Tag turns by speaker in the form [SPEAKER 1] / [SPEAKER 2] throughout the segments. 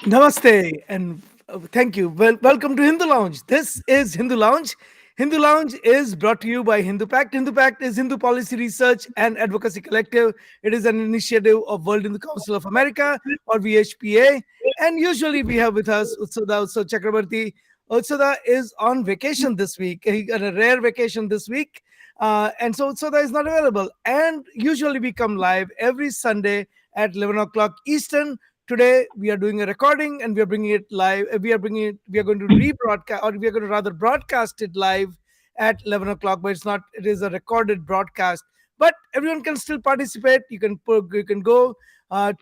[SPEAKER 1] Namaste and thank you. Welcome to Hindu Lounge. This is Hindu Lounge. Hindu Lounge is brought to you by Hindu Pact. Hindu Pact is Hindu Policy Research and Advocacy Collective. It is an initiative of World Hindu Council of America or VHPA. And usually we have with us Utsada Chakrabarti. Utsada is on vacation this week. He got a rare vacation this week. And so Utsada is not available. And usually we come live every Sunday at 11 o'clock Eastern. Today we are doing a recording and we are bringing it live. We are going to rebroadcast, or we are going to rather broadcast it live at 11 o'clock. But it is a recorded broadcast. But everyone can still participate. You can go to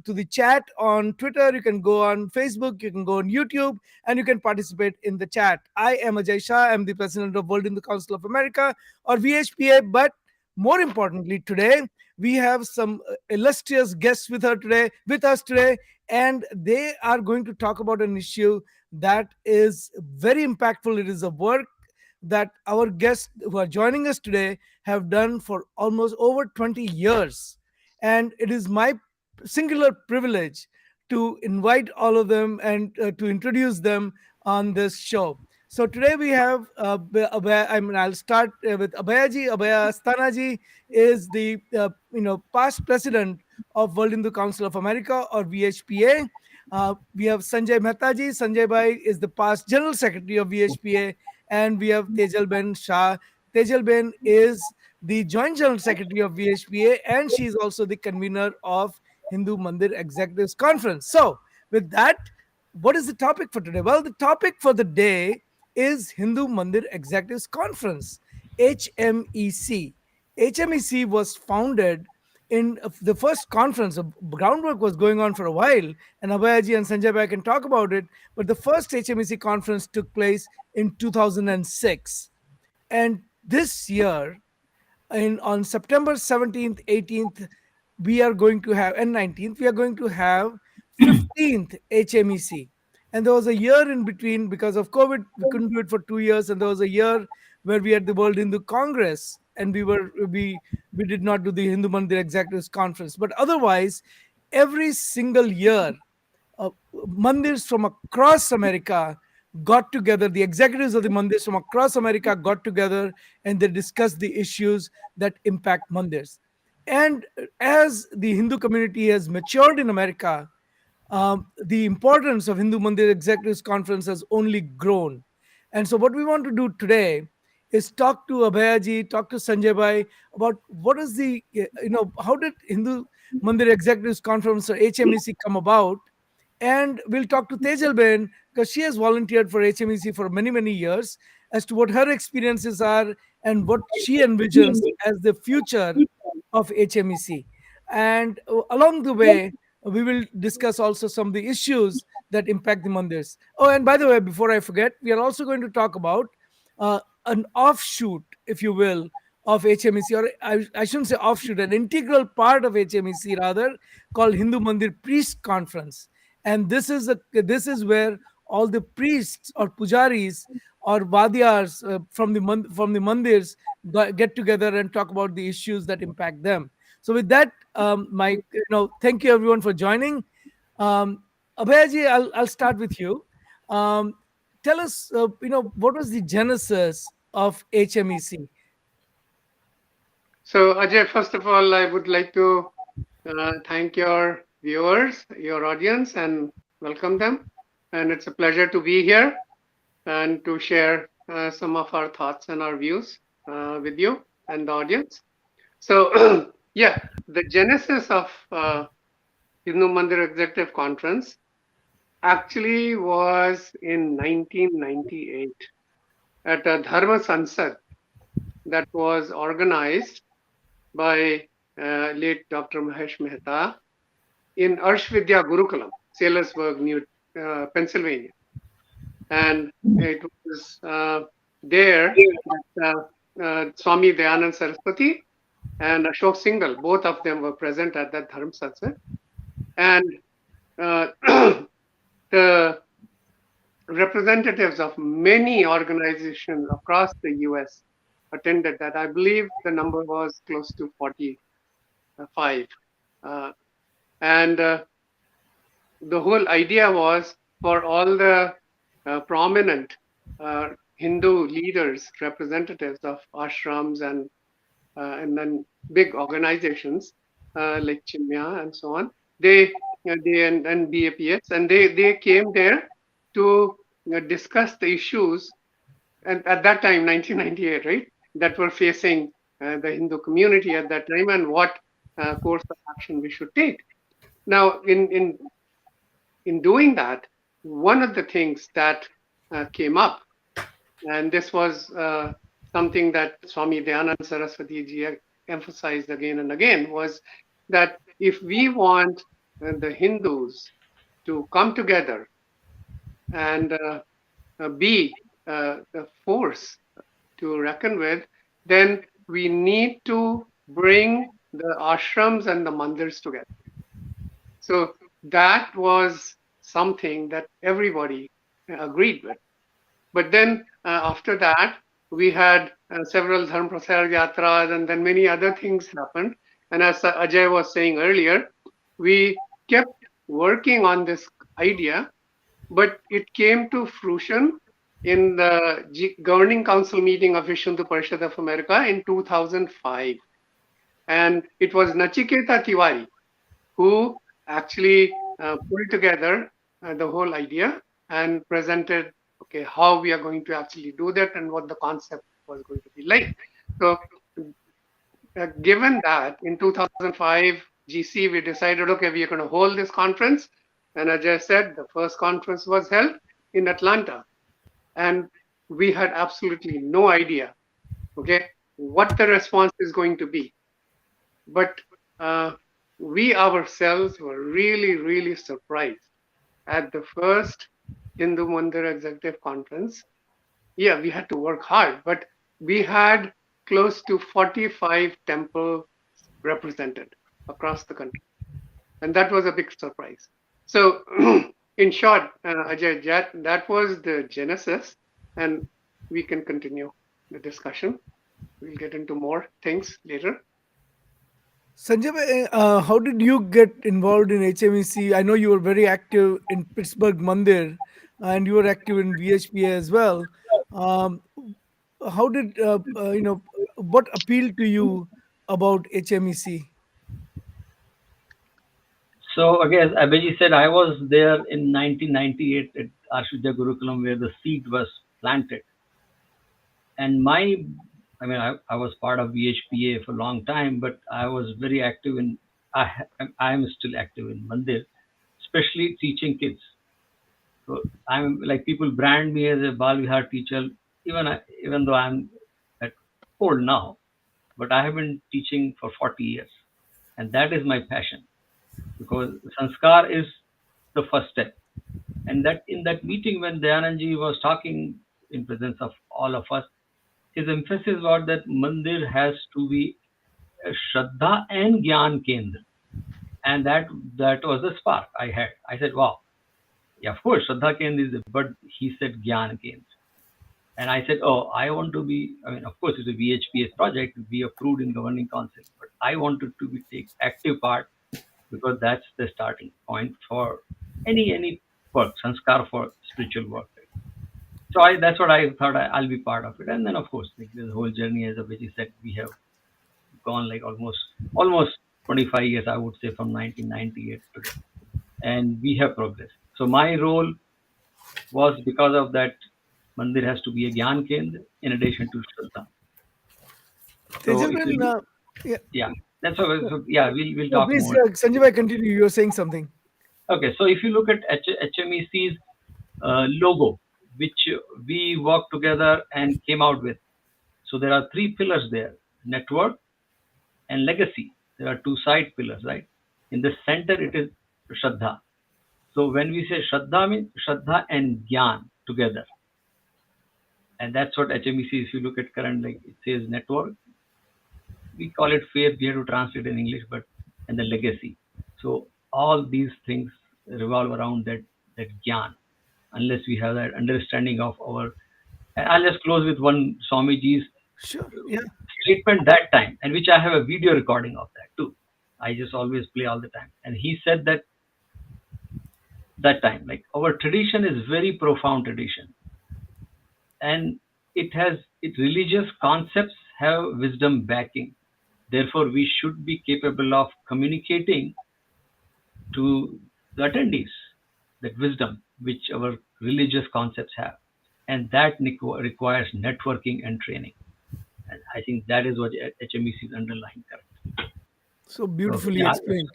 [SPEAKER 1] the chat on Twitter. You can go on Facebook. You can go on YouTube, and you can participate in the chat. I am Ajay Shah. I'm the president of World Hindu Council of America, or VHPA. But more importantly, today we have some illustrious guests with us today, and they are going to talk about an issue that is very impactful. It is a work that our guests who are joining us today have done for almost over 20 years, and it is my singular privilege to invite all of them and to introduce them on this show. So today we have I'll start with Abhayaji. Abhaya Asthana ji is the past president of World Hindu Council of America, or VHPA. We have Sanjay Mehta ji. Sanjay bhai is the past general secretary of VHPA, and we have Tejal Shah. Tejal is the joint general secretary of VHPA, and she is also the convener of Hindu Mandir Executives Conference. So, with that, what is the topic for today? Well, the topic for the day is Hindu Mandir Executives Conference, HMEC. HMEC was founded in the first conference. The groundwork was going on for a while, and Abhayaji and Sanjay Bhai can talk about it. But the first HMEC conference took place in 2006. And this year, on September 17th, 18th, we are going to have, and 19th, we are going to have 15th HMEC. And there was a year in between because of COVID. We couldn't do it for 2 years, and there was a year where we had the World Hindu Congress, and we did not do the Hindu Mandir Executives Conference. But otherwise, every single year, mandirs from across America got together. The executives of the mandirs from across America got together, and they discussed the issues that impact mandirs. And as the Hindu community has matured in America, the importance of Hindu Mandir Executives Conference has only grown. And so, what we want to do today is talk to Abhayaji, talk to Sanjay Bhai about what is how did Hindu Mandir Executives Conference, or HMEC, come about. And we'll talk to Tejal Ben because she has volunteered for HMEC for many, many years as to what her experiences are and what she envisions as the future of HMEC. And along the way, we will discuss also some of the issues that impact the mandirs. Oh, and by the way, before I forget, we are also going to talk about an offshoot, if you will, of HMEC, or I shouldn't say offshoot, an integral part of HMEC rather, called Hindu Mandir Priest Conference. And this is where all the priests or pujaris or vadyars from the mandirs get together and talk about the issues that impact them. So with that, thank you everyone for joining. Abhayaji, I'll start with you. Tell us, what was the genesis of HMEC?
[SPEAKER 2] So, Ajay, first of all, I would like to thank your viewers, your audience, and welcome them. And it's a pleasure to be here and to share some of our thoughts and our views with you and the audience. So, yeah, the genesis of Hindu Mandir Executive Conference actually was in 1998 at a Dharma Sansad that was organized by late Dr. Mahesh Mehta, in Arshvidya Gurukulam, Sailorsburg, Pennsylvania. And it was there that Swami Dayanand Saraswati and Ashok Singhal, both of them were present at that Dharm Satsang. And uh, the representatives of many organizations across the US attended that. I believe the number was close to 45. Uh, and the whole idea was for all the prominent Hindu leaders, representatives of ashrams and then big organizations like Chimya and so on. They and BAPS, and they came there to discuss the issues, and at that time, 1998, right, that were facing the Hindu community at that time, and what course of action we should take. Now, in doing that, one of the things that came up, and this was something that Swami Dayanand Saraswati ji emphasized again and again, was that if we want the Hindus to come together and be a force to reckon with, then we need to bring the ashrams and the mandirs together. So that was something that everybody agreed with. But then after that, we had several Dharm Prasar Yatras, and then many other things happened. And as Ajay was saying earlier, we kept working on this idea, but it came to fruition in the Governing Council meeting of Vishnu Hindu Parishad of America in 2005. And it was Nachiketa Tiwari who actually pulled together the whole idea and presented, okay, how we are going to actually do that and what the concept was going to be like. So given that in 2005 GC, we decided, okay, we are going to hold this conference. And as I said, the first conference was held in Atlanta. And we had absolutely no idea, okay, what the response is going to be. But we ourselves were really, really surprised at the first Hindu Mandir Executive Conference. Yeah, we had to work hard, but we had close to 45 temples represented across the country. And that was a big surprise. So in short, Ajay, that was the genesis, and we can continue the discussion. We'll get into more things later.
[SPEAKER 1] Sanjay, how did you get involved in HMEC? I know you were very active in Pittsburgh Mandir, and you were active in VHPA as well. Um, how did what appealed to you about HMEC?
[SPEAKER 3] So again, as Abhiji said, I was there in 1998 at Ashvidya Gurukulam where the seed was planted. And I was part of VHPA for a long time, but I was very active I am still active in Mandir, especially teaching kids. So I'm like people brand me as a Bal Vihar teacher, even though I'm at old now, but I have been teaching for 40 years, and that is my passion because sanskar is the first step. And that in that meeting when Dayanandji was talking in presence of all of us, his emphasis was that mandir has to be a Shraddha and Gyan Kendra. And that was the spark I had. I said, wow, yeah, of course, Shraddha Kendra is, but he said Gyan Kendra. And I said, oh, I want to be, of course, it's a VHPS project, we approved in governing council, but I wanted to take active part because that's the starting point for any work, sanskar for spiritual work. So that's what I thought I'll be part of it. And then, of course, like this whole journey, as Abhiji said, we have gone like almost 25 years, I would say, from 1998 to today. And we have progressed. So my role was because of that, Mandir has to be a Gyan Kendra in addition to Shraddha. So
[SPEAKER 1] Tejal,
[SPEAKER 3] if you,
[SPEAKER 1] yeah,
[SPEAKER 3] yeah, that's how, so, yeah, we'll
[SPEAKER 1] no,
[SPEAKER 3] talk
[SPEAKER 1] please,
[SPEAKER 3] more.
[SPEAKER 1] Sanjay, continue. You were saying something.
[SPEAKER 3] Okay, so if you look at HMEC's logo, which we worked together and came out with. So there are three pillars there: network and legacy. there are two side pillars, right? In the center, it is Shraddha. So when we say Shraddha, means Shraddha and Gyan together. And that's what HMEC, if you look at current, like it says network, we call it faith, we have to translate in English, but and the legacy. So all these things revolve around that Gyan, unless we have that understanding of our. And I'll just close with one Swamiji's
[SPEAKER 1] Sure. Yeah.
[SPEAKER 3] statement that time, and which I have a video recording of that too. I just always play all the time. And he said that time, like our tradition is very profound tradition, and it religious concepts have wisdom backing. Therefore, we should be capable of communicating to the attendees that wisdom which our religious concepts have, and that requires networking and training. And I think that is what HMEC is underlying. Correct.
[SPEAKER 1] So
[SPEAKER 3] So
[SPEAKER 1] beautifully
[SPEAKER 3] yeah,
[SPEAKER 1] explained.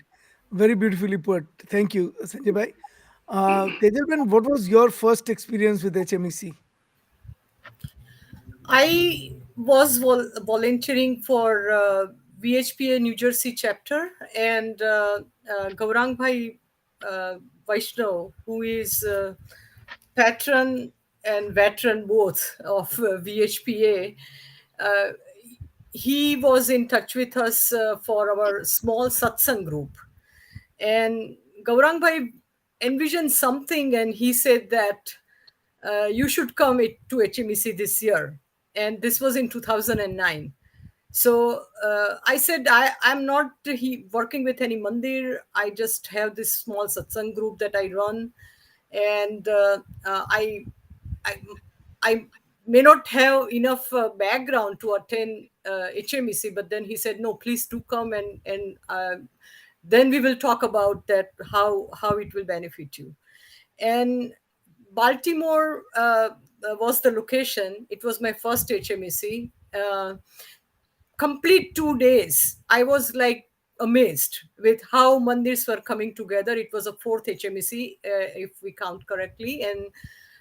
[SPEAKER 1] Very beautifully put. Thank you, Sanjay bhai. Tejalben, what was your first experience with HMEC?
[SPEAKER 4] I was volunteering for VHPA New Jersey chapter, and Gaurang Bhai Vaishnav, who is patron and veteran both of VHPA, uh, he was in touch with us for our small satsang group. And Gaurang Bhai envisioned something, and he said that you should come to HMEC this year. And this was in 2009. So I said, I'm not working with any mandir. I just have this small satsang group that I run. And I, I may not have enough background to attend HMEC. But then he said, no, please do come, and then we will talk about that, how it will benefit you. And Baltimore was the location. It was my first HMEC. Complete 2 days. I was like amazed with how mandirs were coming together. It was a fourth HMEC, if we count correctly, and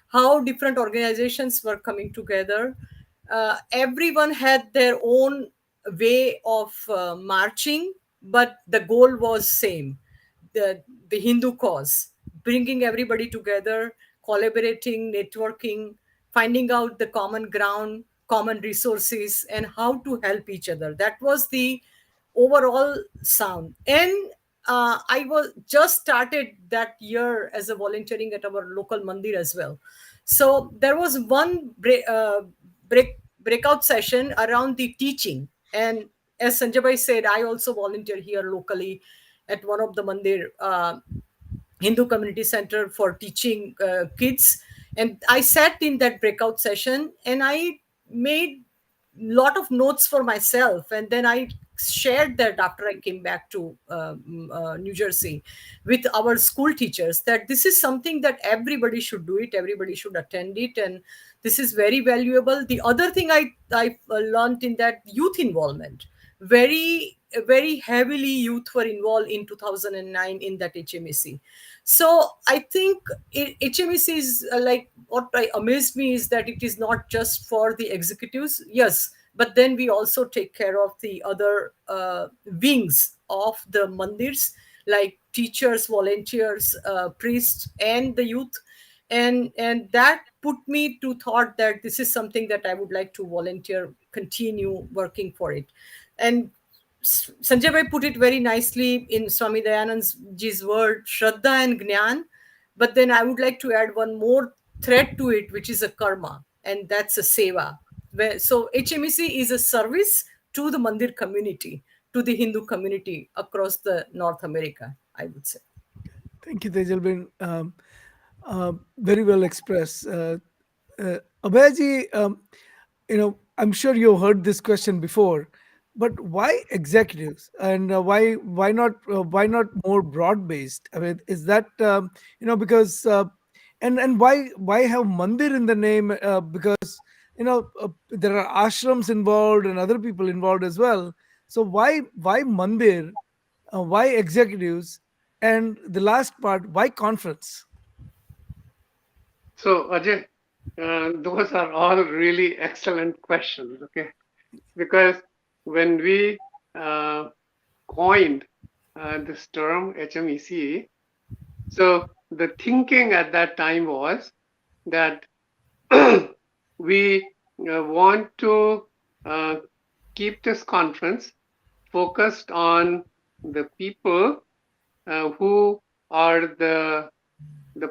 [SPEAKER 4] how different organizations were coming together. Everyone had their own way of marching, but the goal was same: the Hindu cause, bringing everybody together, collaborating, networking, finding out the common ground, common resources, and how to help each other. That was the overall sound. And I was just started that year as a volunteering at our local mandir as well. So there was one breakout session around the teaching. And as Sanjay Bhai said, I also volunteer here locally at one of the mandir Hindu community center for teaching kids. And I sat in that breakout session, and I made lot of notes for myself, and then I shared that after I came back to New Jersey with our school teachers, that this is something that everybody should do it, everybody should attend it, and this is very valuable. The other thing I learned in that, youth involvement. Very heavily youth were involved in 2009 in that HMEC. So I think HMEC is like, what amazed me is that it is not just for the executives, yes, but then we also take care of the other wings of the mandirs, like teachers, volunteers, priests, and the youth. And that put me to thought that this is something that I would like to volunteer, continue working for it. And Sanjay Bhai put it very nicely in Swami Dayanandji's word, Shraddha and Gnan. But then I would like to add one more thread to it, which is a karma, and that's a seva. So HMEC is a service to the Mandir community, to the Hindu community across the North America, I would say.
[SPEAKER 1] Thank you, Tejalben. Very well expressed. Abhayaji, I'm sure you heard this question before, but why executives, and why not more broad based? I mean, is that because and why have mandir in the name? Because there are ashrams involved and other people involved as well. So why mandir? Why executives? And the last part, why conference?
[SPEAKER 2] So, Ajay, those are all really excellent questions. Okay, because when we coined this term HMEC. So the thinking at that time was that we want to uh, keep this conference focused on the people who are the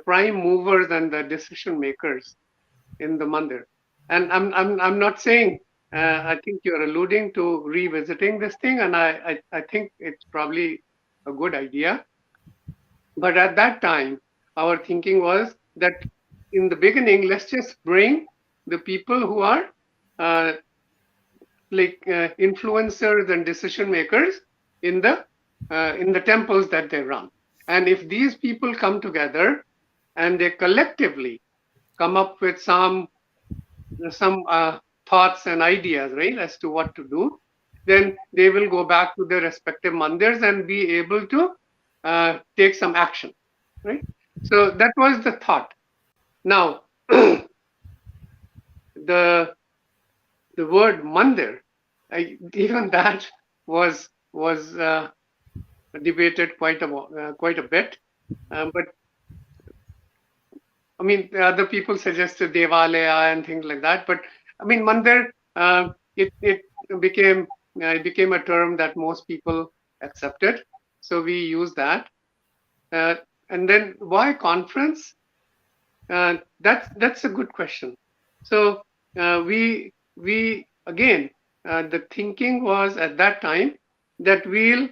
[SPEAKER 2] prime movers and the decision makers in the mandir. And I'm not saying. I think you're alluding to revisiting this thing, and I think it's probably a good idea. But at that time, our thinking was that in the beginning, let's just bring the people who are uh, influencers and decision makers in the temples that they run. And if these people come together and they collectively come up with some thoughts and ideas, right, as to what to do, then they will go back to their respective mandirs and be able to take some action, right? So that was the thought. Now, the word mandir, even that was debated quite a bit, but I mean, the other people suggested Devalaya and things like that. But I mean, Mandir, it became it became a term that most people accepted, so we use that. Uh, and then why conference? That's a good question. So we again the thinking was at that time that we'll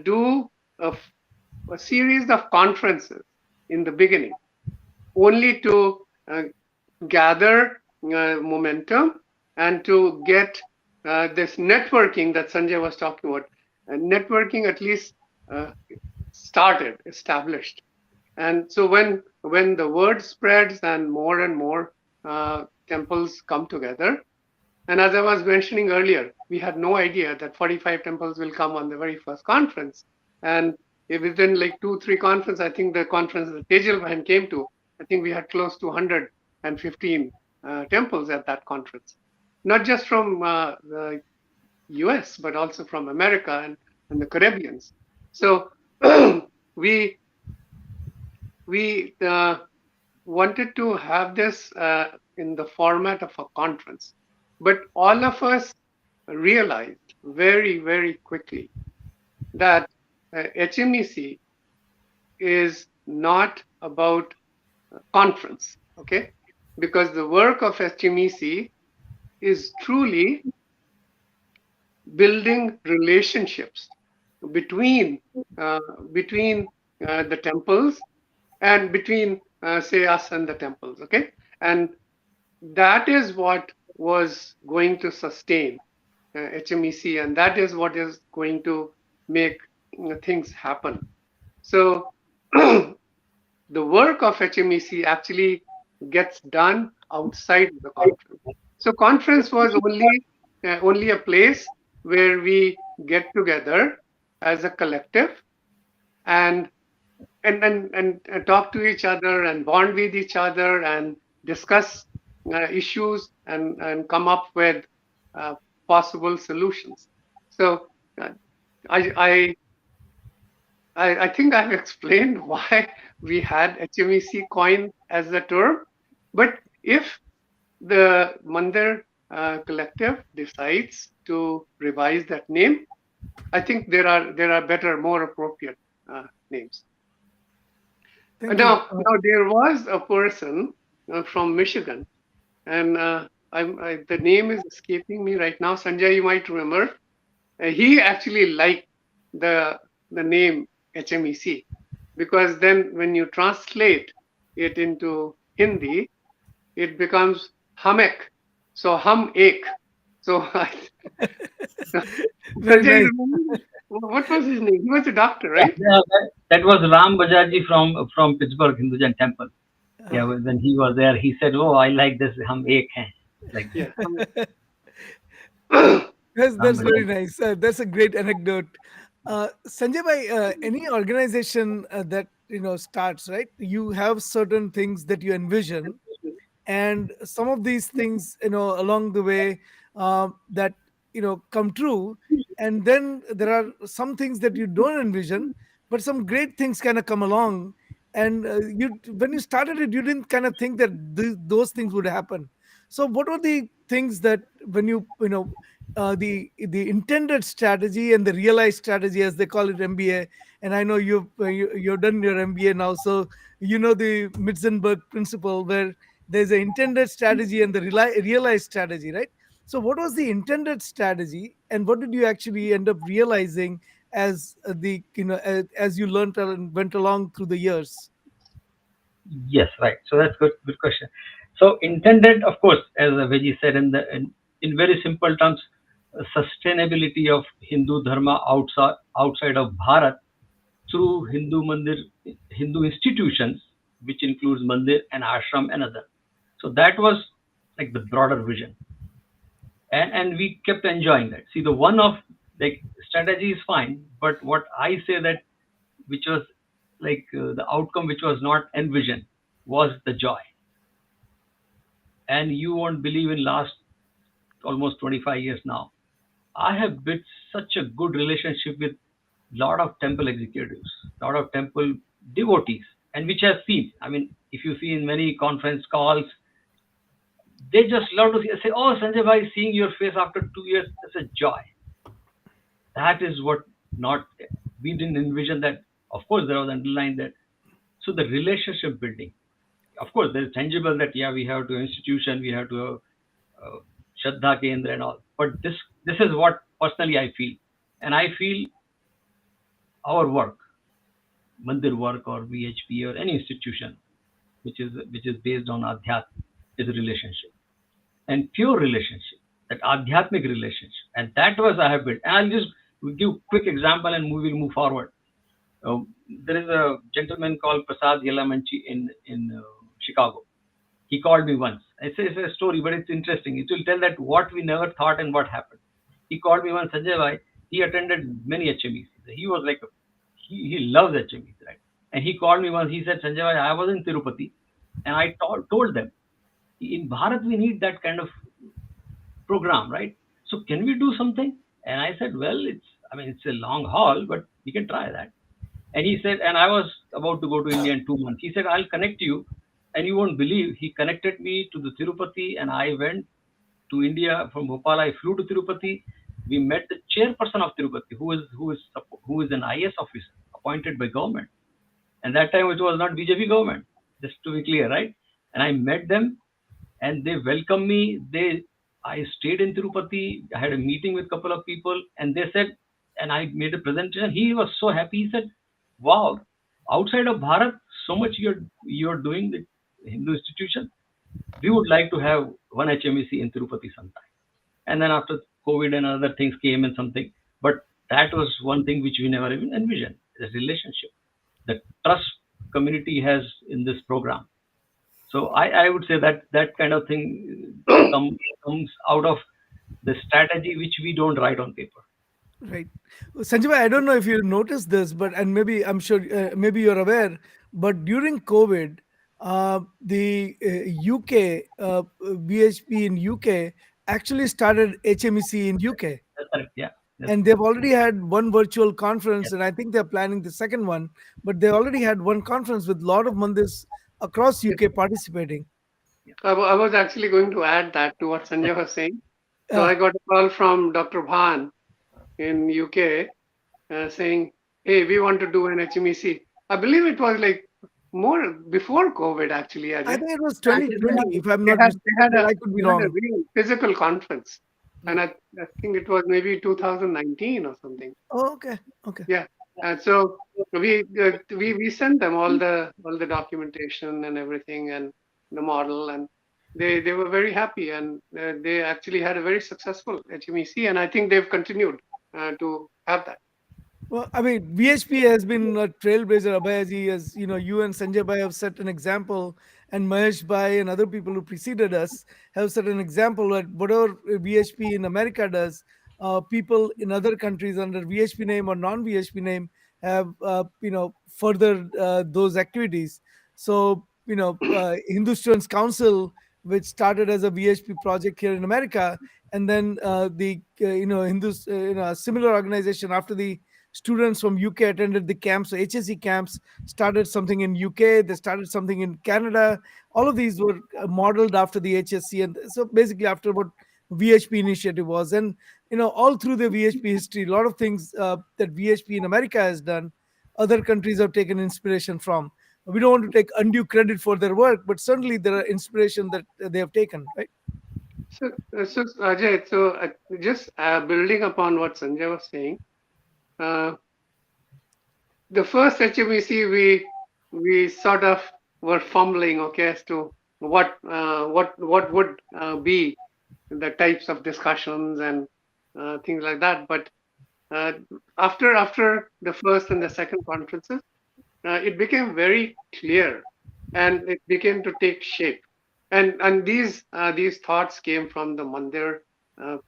[SPEAKER 2] do a series of conferences in the beginning only to gather momentum and to get this networking that Sanjay was talking about, networking at least uh, started, established. And so when the word spreads and more temples come together, and as I was mentioning earlier, we had no idea that 45 temples will come on the very first conference. And within like 2, 3 conferences, I think the conference that Tejal Shah came to, I think we had close to 115 temples at that conference, not just from the US, but also from America and the Caribbeans. So we we wanted to have this in the format of a conference, but all of us realized very quickly that HMEC is not about conference, okay? Because the work of HMEC is truly building relationships between the temples and between say us and the temples, okay? And that is what was going to sustain HMEC, and that is what is going to make things happen. So the work of HMEC actually gets done outside the conference. So conference was only a place where we get together as a collective and talk to each other and bond with each other and discuss issues and come up with uh, possible solutions. So uh, I, I think I've explained why we had HMEC coin as a term, but if the Mandir collective decides to revise that name, I think there are better, more appropriate names.
[SPEAKER 1] Thank you.
[SPEAKER 2] Now there was a person from Michigan, and the name is escaping me right now. Sanjay, you might remember. He actually liked the name HMEC because then when you translate it into Hindi, it becomes Hamek. So Hum Ek. So
[SPEAKER 1] Very
[SPEAKER 2] Sanjay,
[SPEAKER 1] nice.
[SPEAKER 2] what was his name? He was a doctor, right?
[SPEAKER 3] Yeah, that was Ram Bajaji from Pittsburgh Hindu Temple. Yeah, when he was there, he said, "Oh, I like this. Hum ek hain." Like
[SPEAKER 2] Yeah.
[SPEAKER 1] That's very
[SPEAKER 3] Bajaji.
[SPEAKER 1] nice. That's a great anecdote. Sanjay bhai, any organization that starts, right? You have certain things that you envision, and some of these things along the way that come true, and then there are some things that you don't envision, but some great things kind of come along. And you when you started it, you didn't kind of think that those things would happen. So what were the things that when the intended strategy and the realized strategy, as they call it, MBA? And I know you've done your MBA now, so you know the Mitzenberg principle, where there's an intended strategy and the realized strategy, right? So what was the intended strategy, and what did you actually end up realizing as as you learned and went along through the years?
[SPEAKER 3] Yes, right. So that's good question. So intended, of course, as Veggie said, in very simple terms, sustainability of Hindu dharma outside of Bharat through Hindu institutions, which includes mandir and ashram and other. So that was like the broader vision, and we kept enjoying that. See, the one of like strategy is fine, but what I say that which was the outcome which was not envisioned was the joy. And you won't believe, in last almost 25 years now, I have built such a good relationship with lot of temple executives, lot of temple devotees, and which have seen. I mean, if you see in many conference calls, they just love to say, "Oh, Sanjay bhai, seeing your face after 2 years, that's a joy." That is what not we didn't envision that. Of course, there was underlined that. So the relationship building, of course, there is tangible that yeah, we have to institution, we have to Shraddha Kendra and all. But this is what personally I feel, and I feel our work, Mandir work or VHP or any institution which is based on Adhyat, is a relationship and pure relationship, that Adhyatmic relationship, and that was I have built. And I'll just give quick example and we will move forward. Uh, there is a gentleman called Prasad Yelamanchi in Chicago. He called me once. It's a story, but it's interesting. It will tell that what we never thought and what happened. He called me once, Sanjay bhai. He attended many HMECs. He was like he loves HMECs, right? And he called me once. He said, Sanjay bhai, I was in Tirupati, and I told them, in Bharat we need that kind of program, right? So can we do something? And I said, well, it's a long haul, but we can try that. And he said, and I was about to go to India in 2 months. He said, I'll connect you. And you won't believe, he connected me to the Tirupati, and I went to India from Bhopal. I flew to Tirupati. We met the chairperson of Tirupati, who is an IS officer appointed by government. And that time it was not BJP government, just to be clear, right? And I met them, and they welcomed me. I stayed in Tirupati. I had a meeting with a couple of people, and they said, and I made a presentation. He was so happy. He said, "Wow, outside of Bharat, so much you're doing the Hindu institution. We would like to have one HMEC in Tirupati sometime." And then after COVID and other things came and something, but that was one thing which we never even envisioned: the relationship, the trust community has in this program. So I would say that that kind of thing comes out of the strategy which we don't write on paper.
[SPEAKER 1] Right. Sanjay, I don't know if you noticed this, but and maybe I'm sure maybe you're aware, but during COVID, the UK BHP in UK actually started HMEC in UK,
[SPEAKER 3] That's correct. Yeah. Yes.
[SPEAKER 1] and they've already had one virtual conference,
[SPEAKER 3] Yes.
[SPEAKER 1] and I think they're planning the second one. But they already had one conference with a lot of mandirs across UK participating.
[SPEAKER 2] I was actually going to add that to what Sanjay was saying. So
[SPEAKER 1] Uh,
[SPEAKER 2] I got a call from Dr. Bhan in UK saying, "Hey, we want to do an HMEC." I believe it was like more before COVID, actually,
[SPEAKER 1] I
[SPEAKER 2] Ajay.
[SPEAKER 1] think it was
[SPEAKER 2] And
[SPEAKER 1] 2020, if I'm
[SPEAKER 2] they
[SPEAKER 1] not
[SPEAKER 2] had they
[SPEAKER 1] mistaken,
[SPEAKER 2] had
[SPEAKER 1] but
[SPEAKER 2] a
[SPEAKER 1] I could be
[SPEAKER 2] they had a
[SPEAKER 1] wrong.
[SPEAKER 2] real physical conference, and I think it was maybe 2019 or something.
[SPEAKER 1] Oh, okay, okay,
[SPEAKER 2] Yeah, and so we sent them all the documentation and everything and the model, and they were very happy, and they actually had a very successful HMEC, and I think they've continued to have that.
[SPEAKER 1] Well, I mean, VHP has been a trailblazer. Abhayaji, as you know, you and Sanjay Bhai have set an example, and Mahesh Bhai and other people who preceded us have set an example that whatever VHP in America does, people in other countries under VHP name or non-VHP name have, furthered those activities. So, Hindu Students Council, which started as a VHP project here in America, and then the Hindus, a similar organization, after the students from UK attended the camps, so HSE camps, started something in UK. They started something in Canada. All of these were modeled after the HSC, and so basically after what VHP initiative was. And all through the VHP history, a lot of things that VHP in America has done, other countries have taken inspiration from. We don't want to take undue credit for their work, but certainly there are inspiration that they have taken, right?
[SPEAKER 2] So Ajay, so just building upon what Sanjay was saying, uh, the first HMEC we sort of were fumbling, okay, as to what would be the types of discussions and things like that. But uh, after the first and the second conferences, it became very clear, and it began to take shape. And these thoughts came from the Mandir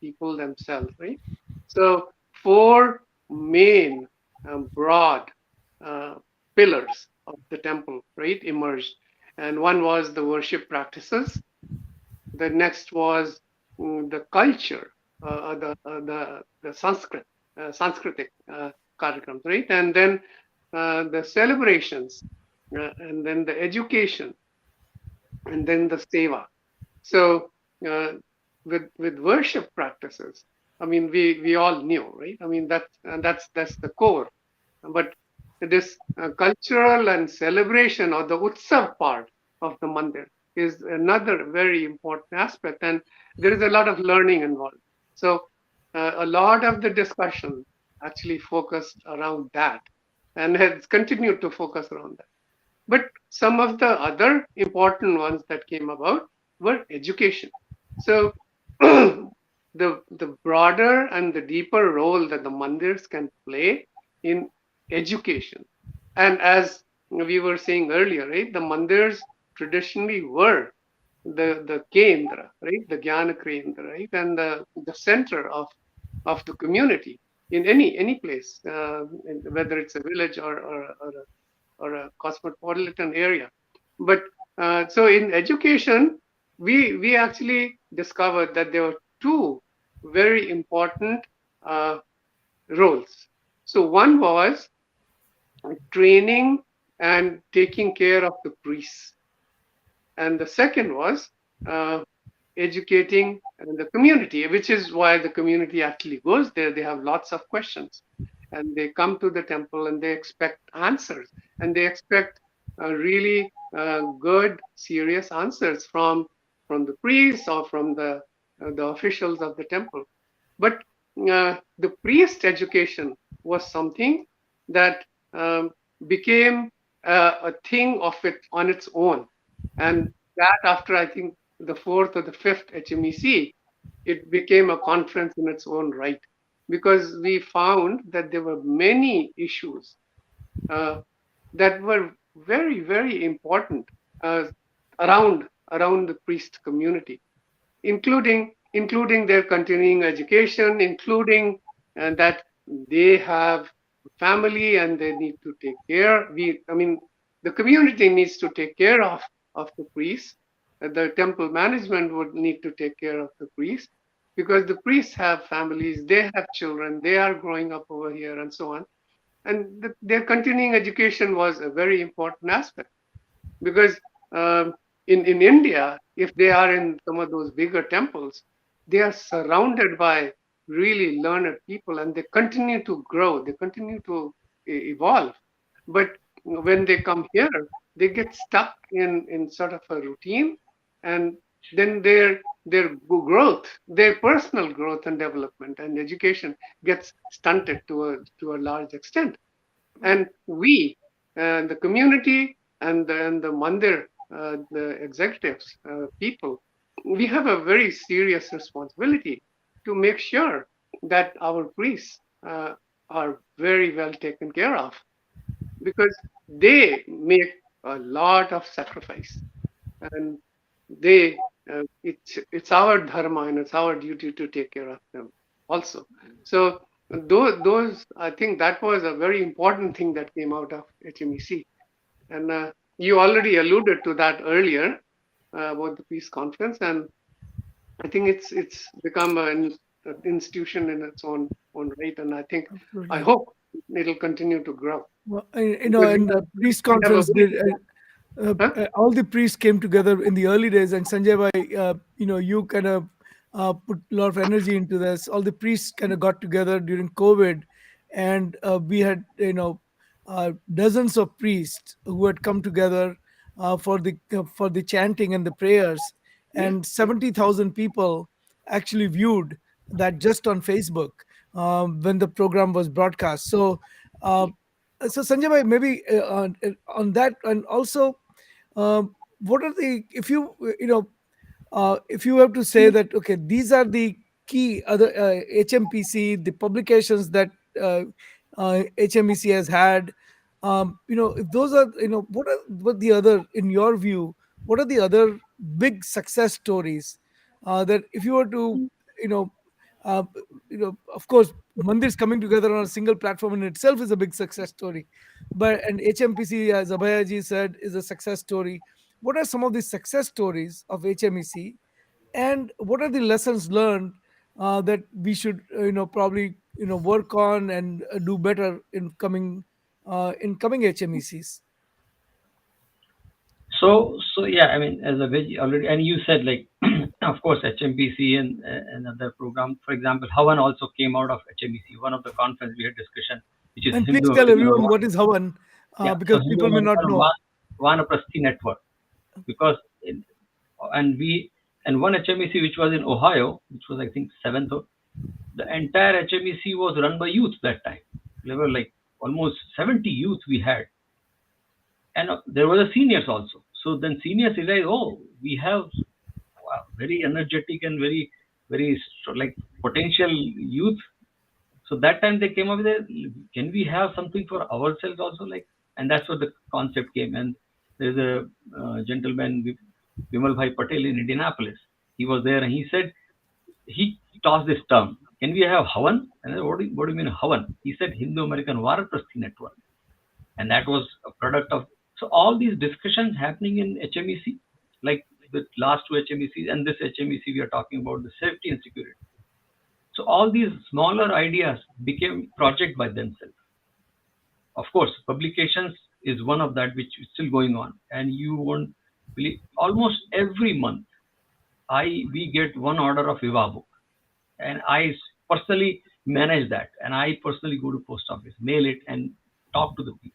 [SPEAKER 2] people themselves, right? So four main broad uh, pillars of the temple, right, emerged, and one was the worship practices. The next was the culture, the Sanskritic कार्यक्रम, right? And then the celebrations, and then the education, and then the seva. So with worship practices, I mean, we all knew, right? I mean, that's the core. But this cultural and celebration, or the utsav part of the mandir, is another very important aspect, and there is a lot of learning involved. So a lot of the discussion actually focused around that, and has continued to focus around that. But some of the other important ones that came about were education. So the broader and the deeper role that the mandirs can play in education. And as we were saying earlier, right, the mandirs traditionally were the kendra, right, the jnana kendra, right, and the center of the community in any place, whether it's a village or a cosmopolitan area. But so in education, we actually discovered that there were two very important roles. So one was training and taking care of the priests, and the second was educating the community, which is why the community actually goes there. They have lots of questions, and they come to the temple and they expect answers, and they expect really good, serious answers from the priests or from the officials of the temple. But the priest education was something that became a thing of it on its own, and that after I think the fourth or the fifth HMEC, it became a conference in its own right, because we found that there were many issues that were very, very important uh, around the priest community, including their continuing education, including that they have family and they need to take care. I mean, the community needs to take care of the priests. The temple management would need to take care of the priests, because the priests have families, they have children, they are growing up over here, and so on. And their continuing education was a very important aspect, because in India, if they are in some of those bigger temples, they are surrounded by really learned people, and they continue to grow, they continue to evolve. But when they come here, they get stuck in sort of a routine, and then their growth, their personal growth and development and education gets stunted to a large extent. And we, the community, and the mandir, the executives, people, we have a very serious responsibility to make sure that our priests are very well taken care of, because they make a lot of sacrifice, and they it's our dharma and it's our duty to take care of them also. So those I think that was a very important thing that came out of HMEC, and you already alluded to that earlier about the peace conference, and I think it's become an institution in its own right, and I
[SPEAKER 1] Absolutely.
[SPEAKER 2] hope it'll continue to grow
[SPEAKER 1] Well,
[SPEAKER 2] because
[SPEAKER 1] in the priest
[SPEAKER 2] we have a
[SPEAKER 1] conference,
[SPEAKER 2] very huh?
[SPEAKER 1] all the priests came together in the early days, and Sanjay bhai, you kind of put a lot of energy into this. All the priests kind of got together during COVID, and we had dozens of priests who had come together for the chanting and the prayers,
[SPEAKER 2] Yeah,
[SPEAKER 1] and 70,000 people actually viewed that just on Facebook when the program was broadcast. Uh, so Sanjay bhai, maybe on that, and also, what are the if you if you have to say that, okay, these are the key other HMPC, the publications that HMEC has had, if those are, what the other, in your view, what are the other big success stories that if you were to, you know uh, of course, mandirs coming together on a single platform in itself is a big success story, but and HMPC, as Abhaya ji said, is a success story. What are some of the success stories of HMEC, and what are the lessons learned that we should, probably, work on and do better in coming HMECs?
[SPEAKER 3] So yeah, I mean, as a veg already, and you said like, of course, HMPC and other program. For example, Havan also came out of HMEC. One of the conference we had discussion, which is
[SPEAKER 1] And please
[SPEAKER 3] Hindu
[SPEAKER 1] tell
[SPEAKER 3] American
[SPEAKER 1] everyone what is Havan,
[SPEAKER 3] yeah, so
[SPEAKER 1] because
[SPEAKER 3] Hindu
[SPEAKER 1] people may not
[SPEAKER 3] American
[SPEAKER 1] know.
[SPEAKER 3] Vanaprasthi network because and we and one HMEC which was in Ohio, which was I think seventh. The entire HMEC was run by youth that time. There were like almost 70 youth we had, and there were the seniors also. So then seniors realized, oh, we have very energetic and very like potential youth. So that time they came up with can we have something for ourselves also, like, and that's where the concept came. And there's a gentleman, Vimal Bhai Patel in Indianapolis. He was there and he said, he tossed this term, can we have Havan? And I said, what do you mean Havan? He said Hindu American Vanaprasthi network. And that was a product of, so all these discussions happening in HMEC, like the last two HMECs and this HMEC we are talking about the safety and security. So all these smaller ideas became project by themselves. Of course, publications is one of that which is still going on, and you won't believe almost every month I we get one order of Viva book, and I personally manage that, and I personally go to post office, mail it, and talk to the people.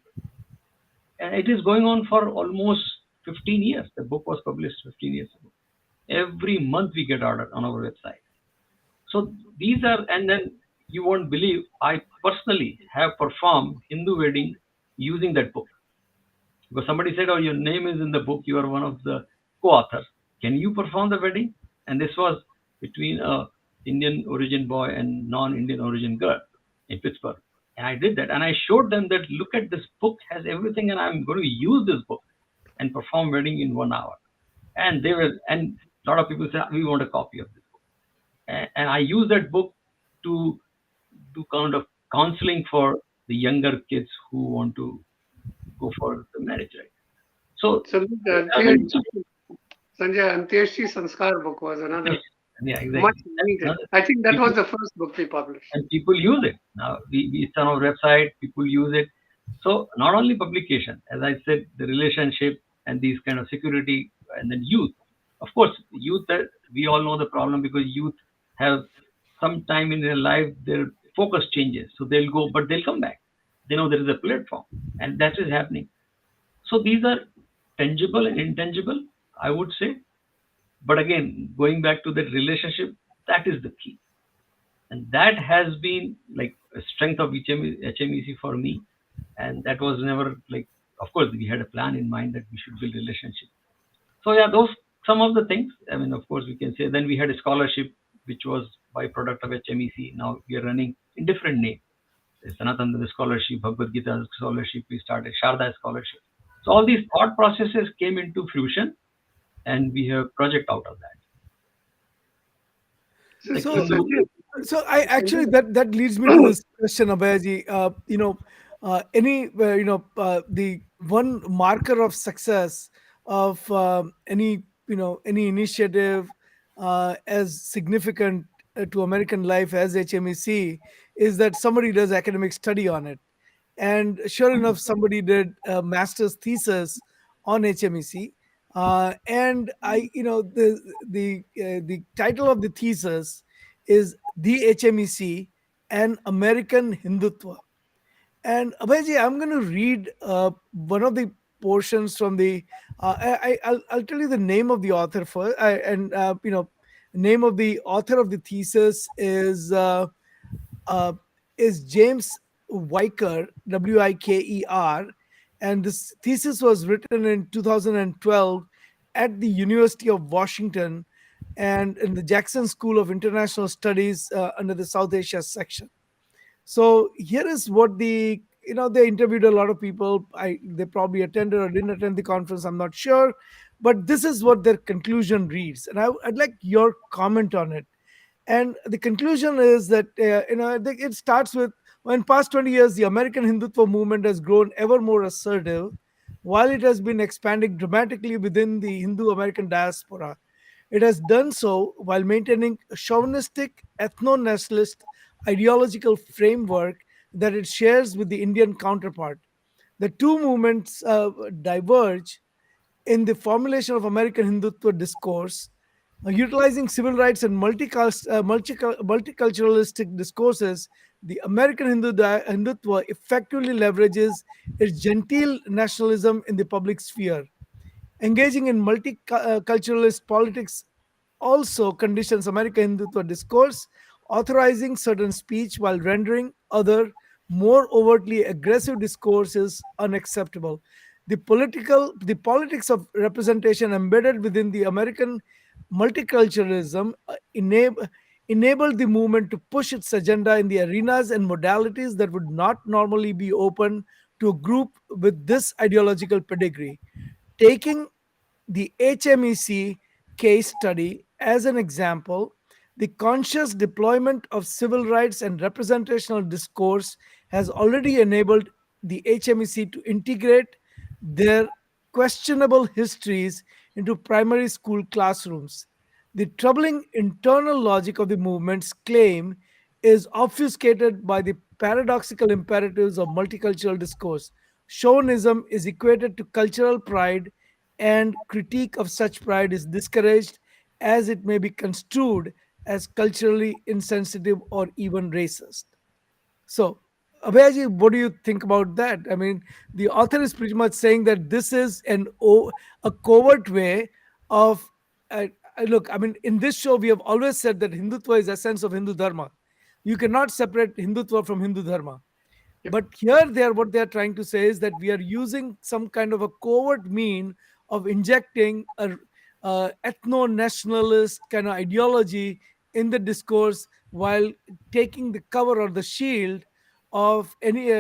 [SPEAKER 3] And it is going on for almost 15 years. The book was published 15 years ago. Every month we get order on our website. So these are, and then you won't believe, I personally have performed Hindu wedding using that book. Because somebody said, oh, your name is in the book, you are one of the co-authors. Can you perform the wedding? And this was between a Indian origin boy and non-Indian origin girl in Pittsburgh. And I did that. And I showed them that, look at this book has everything, and I'm going to use this book and perform wedding in 1 hour. And they were, and a lot of people say, we want a copy of this book. And I use that book to do kind of counseling for the younger kids who want to go for the marriage, right? So,
[SPEAKER 2] so
[SPEAKER 3] I mean,
[SPEAKER 2] Sanjay, Antyeshi Sanskar book was another
[SPEAKER 3] yeah,
[SPEAKER 2] much
[SPEAKER 3] exactly.
[SPEAKER 2] needed.
[SPEAKER 3] Another,
[SPEAKER 2] I think that
[SPEAKER 3] people,
[SPEAKER 2] was the first book we published.
[SPEAKER 3] and people use it. Now, it's on our website, people use it. So, not only publication, as I said, the relationship and these kind of security, and then youth. Of course, youth, we all know the problem because youth have some time in their life, their focus changes. So, they'll go, but they'll come back. They know there is a platform, and that is happening. So, these are tangible and intangible, I would say. But again, going back to that relationship, that is the key. And that has been like a strength of HMEC for me. And that was never like, of course, we had a plan in mind that we should build relationship. So yeah, those some of the things. I mean, of course, we can say then we had a scholarship which was byproduct of HMEC. Now we are running in different names. Sanatana scholarship, Bhagavad Gita scholarship, we started Sharda scholarship. So all these thought processes came into fruition, and we have project out of that.
[SPEAKER 2] So,
[SPEAKER 3] Like
[SPEAKER 2] so
[SPEAKER 1] So,
[SPEAKER 3] Hindu,
[SPEAKER 2] Sanjay,
[SPEAKER 1] I actually, that leads me to this question, Abhayaji. Any the one marker of success of any any initiative as significant to American life as HMEC is that somebody does academic study on it. And sure enough, somebody did a master's thesis on HMEC. And the title of the thesis is "The HMEC and American Hindutva." And Abhayji, I'm going to read one of the portions from the. I'll tell you the name of the author first, and name of the author of the thesis uh, is James Wiker, Wiker, and this thesis was written in 2012 at the University of Washington and in the Jackson School of International Studies under the South Asia section. So here is what they interviewed a lot of people. They probably attended or didn't attend the conference. I'm not sure, but this is what their conclusion reads, and I'd like your comment on it. And the conclusion is that it starts with, well, in past 20 years, the American Hindutva movement has grown ever more assertive, while it has been expanding dramatically within the Hindu American diaspora. It has done so while maintaining a chauvinistic, ethno-nationalist ideological framework that it shares with the Indian counterpart. The two movements diverge in the formulation of American Hindutva discourse, utilizing civil rights and multiculturalistic discourses. The American Hindutva effectively leverages its genteel nationalism in the public sphere. Engaging in multiculturalist politics also conditions American Hindutva discourse, authorizing certain speech while rendering other, more overtly aggressive discourses unacceptable. The politics of representation embedded within the American multiculturalism enabled the movement to push its agenda in the arenas and modalities that would not normally be open to a group with this ideological pedigree. Taking the HMEC case study as an example, the conscious deployment of civil rights and representational discourse has already enabled the HMEC to integrate their questionable histories into primary school classrooms. The troubling internal logic of the movement's claim is obfuscated by the paradoxical imperatives of multicultural discourse. Chauvinism is equated to cultural pride, and critique of such pride is discouraged as it may be construed as culturally insensitive or even racist. So, Abhayaji, what do you think about that? I mean, the author is pretty much saying that this is a covert way of uh, look. I mean, in this show, we have always said that Hindutva is essence of Hindu Dharma. You cannot separate Hindutva from Hindu Dharma.
[SPEAKER 2] Yep.
[SPEAKER 1] But here, what they are trying to say is that we are using some kind of a covert mean of injecting a ethno-nationalist kind of ideology in the discourse while taking the cover or the shield of any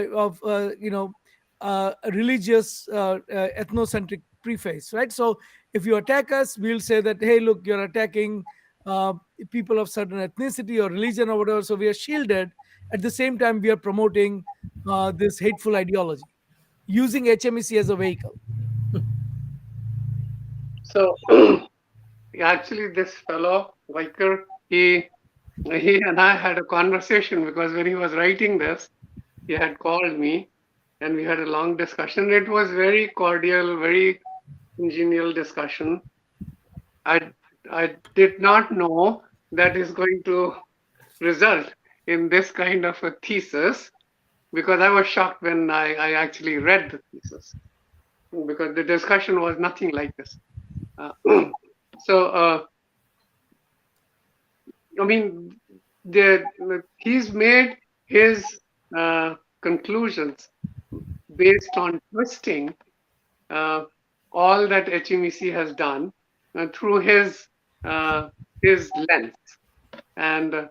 [SPEAKER 1] religious ethnocentric preface, right? So if you attack us, we'll say that, hey, look, you're attacking uh, people of certain ethnicity or religion or whatever. So we are shielded. At the same time, we are promoting this hateful ideology using HMEC as a vehicle.
[SPEAKER 2] So actually, this fellow Viker, he and I had a conversation because when he was writing this, he had called me and we had a long discussion. It was very cordial, very congenial discussion. I did not know that is going to result in this kind of a thesis because I was shocked when I actually read the thesis because the discussion was nothing like this. Uh, so, I mean, he's made his conclusions based on twisting uh, all that HMEC has done through his lens. And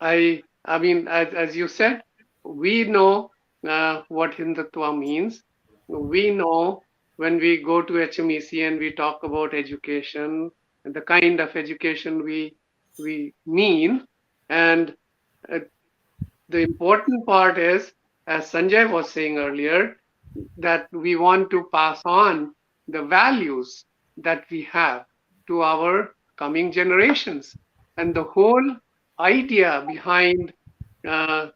[SPEAKER 2] I mean, as you said, we know what Hindutva means. We know when we go to HMEC and we talk about education and the kind of education we mean. And the important part is, as Sanjay was saying earlier, that we want to pass on the values that we have to our coming generations. And the whole idea behind uh,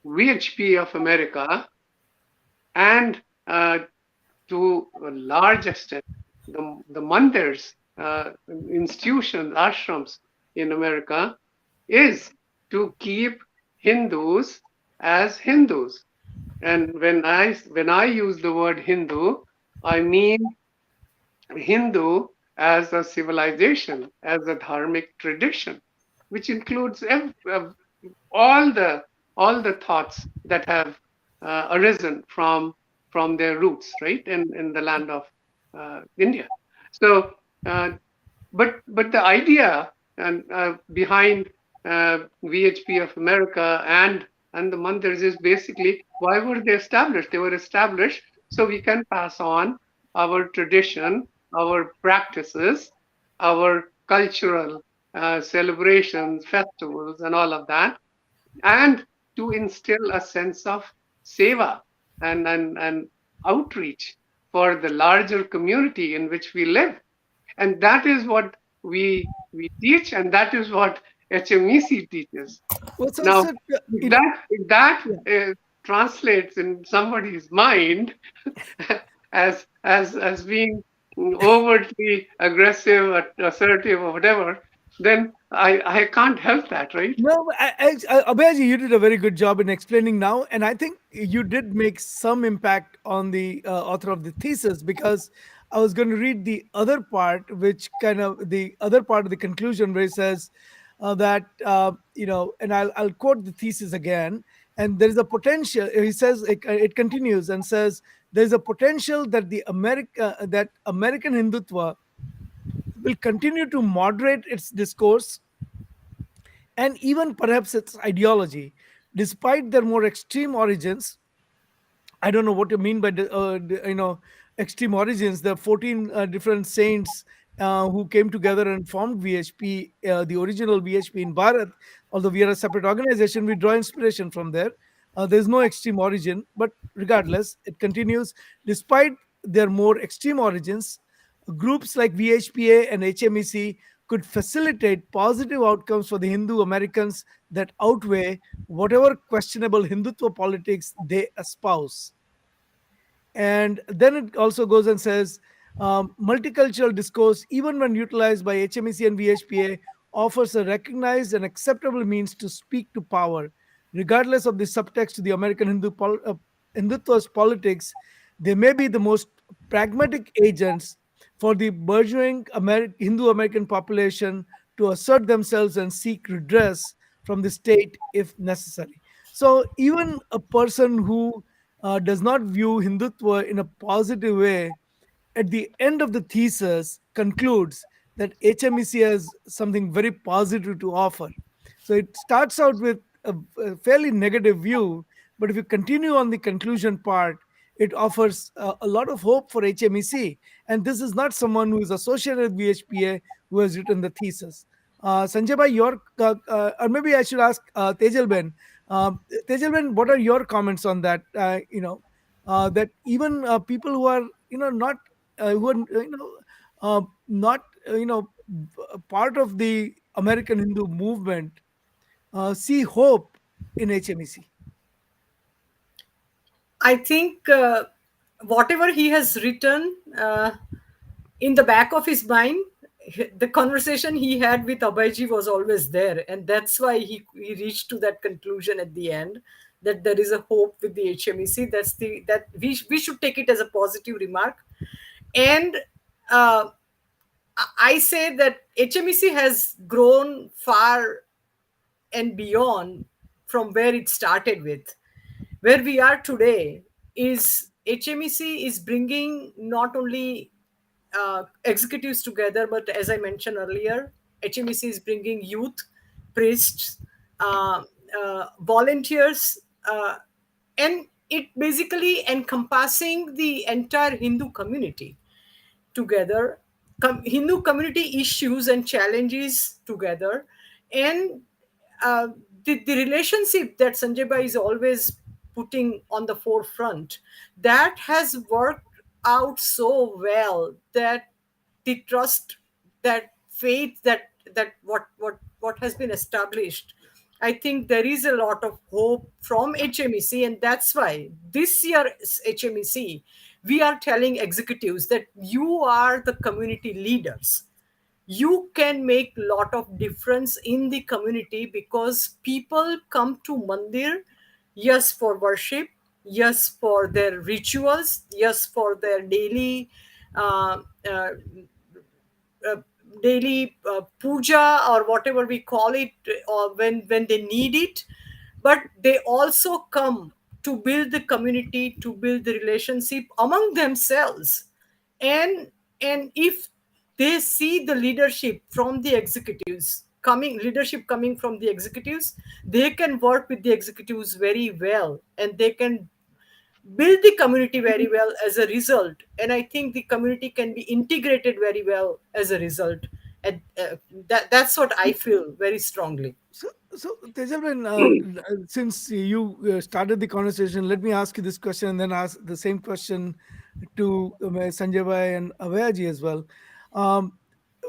[SPEAKER 2] VHP of America and to a large extent, the mandirs, institutions, ashrams in America, is to keep Hindus as Hindus. And when I use the word Hindu, I mean Hindu as a civilization, as a dharmic tradition, which includes all the all the thoughts that have arisen from their roots, right, in the land of India. So, uh, but the idea and behind VHP of America and the mandirs is basically, why were they established? They were established so we can pass on our tradition, our practices, our cultural celebrations, festivals, and all of that, and to instill a sense of seva and outreach for the larger community in which we live. And that is what we teach, and that is what HMEC teaches.
[SPEAKER 1] Well, so,
[SPEAKER 2] Now,
[SPEAKER 1] so
[SPEAKER 2] if that
[SPEAKER 1] yeah.
[SPEAKER 2] translates in somebody's mind as being overtly aggressive, assertive, or whatever, then I can't help that, right?
[SPEAKER 1] No, Abhayaji, you did a very good job in explaining now, and I think you did make some impact on the author of the thesis, because I was going to read the other part, which kind of the other part of the conclusion, where it says that and I'll quote the thesis again. And there is a potential. He says it continues and says there is a potential that that American Hindutva will continue to moderate its discourse and even perhaps its ideology, despite their more extreme origins. I don't know what you mean by extreme origins. The 14 different saints who came together and formed VHP, the original VHP in Bharat. Although we are a separate organization, we draw inspiration from there. There's no extreme origin, but regardless, it continues. Despite their more extreme origins, groups like VHPA and HMEC could facilitate positive outcomes for the Hindu Americans that outweigh whatever questionable Hindutva politics they espouse. And then it also goes and says multicultural discourse, even when utilized by HMEC and VHPA, offers a recognized and acceptable means to speak to power. Regardless of the subtext to the American Hindutva's politics, they may be the most pragmatic agents for the burgeoning Hindu American population to assert themselves and seek redress from the state if necessary. So, even a person who does not view Hindutva in a positive way, at the end of the thesis concludes that HMEC has something very positive to offer. So it starts out with a fairly negative view, but if you continue on the conclusion part, it offers a lot of hope for HMEC. And this is not someone who is associated with VHPA who has written the thesis. Sanjay bhai, or maybe I should ask Tejal Ben. Tejal Ben, what are your comments on that? That even people who are not who are not part of the American Hindu movement see hope in HMEC.
[SPEAKER 4] I think whatever he has written in the back of his mind, the conversation he had with Abhayji was always there, and that's why he reached to that conclusion at the end, that there is a hope with the HMEC. That we should take it as a positive remark. And uh, I say that HMEC has grown far and beyond from where it started with. Where we are today is HMEC is bringing not only executives together, but as I mentioned earlier, HMEC is bringing youth, priests, volunteers, and it basically encompassing the entire Hindu community together, Hindu community issues and challenges together, and uh, the relationship that Sanjay Bhai is always putting on the forefront, that has worked out so well that the trust that faith, that what has been established, I think there is a lot of hope from HMEC, and that's why this year's HMEC, we are telling executives that you are the community leaders. You can make lot of difference in the community, because people come to mandir, yes, for worship, yes, for their rituals, yes, for their uh, uh, uh, daily puja, or whatever we call it, or when they need it. But they also come to build the community, to build the relationship among themselves. And and if they see the leadership coming from the executives, they can work with the executives very well, and they can build the community very well as a result. And I think the community can be integrated very well as a result. And that's what I feel very strongly.
[SPEAKER 1] So Tejalben, since you started the conversation, let me ask you this question and then ask the same question to Sanjay Bhai and Abhayaji as well. Um,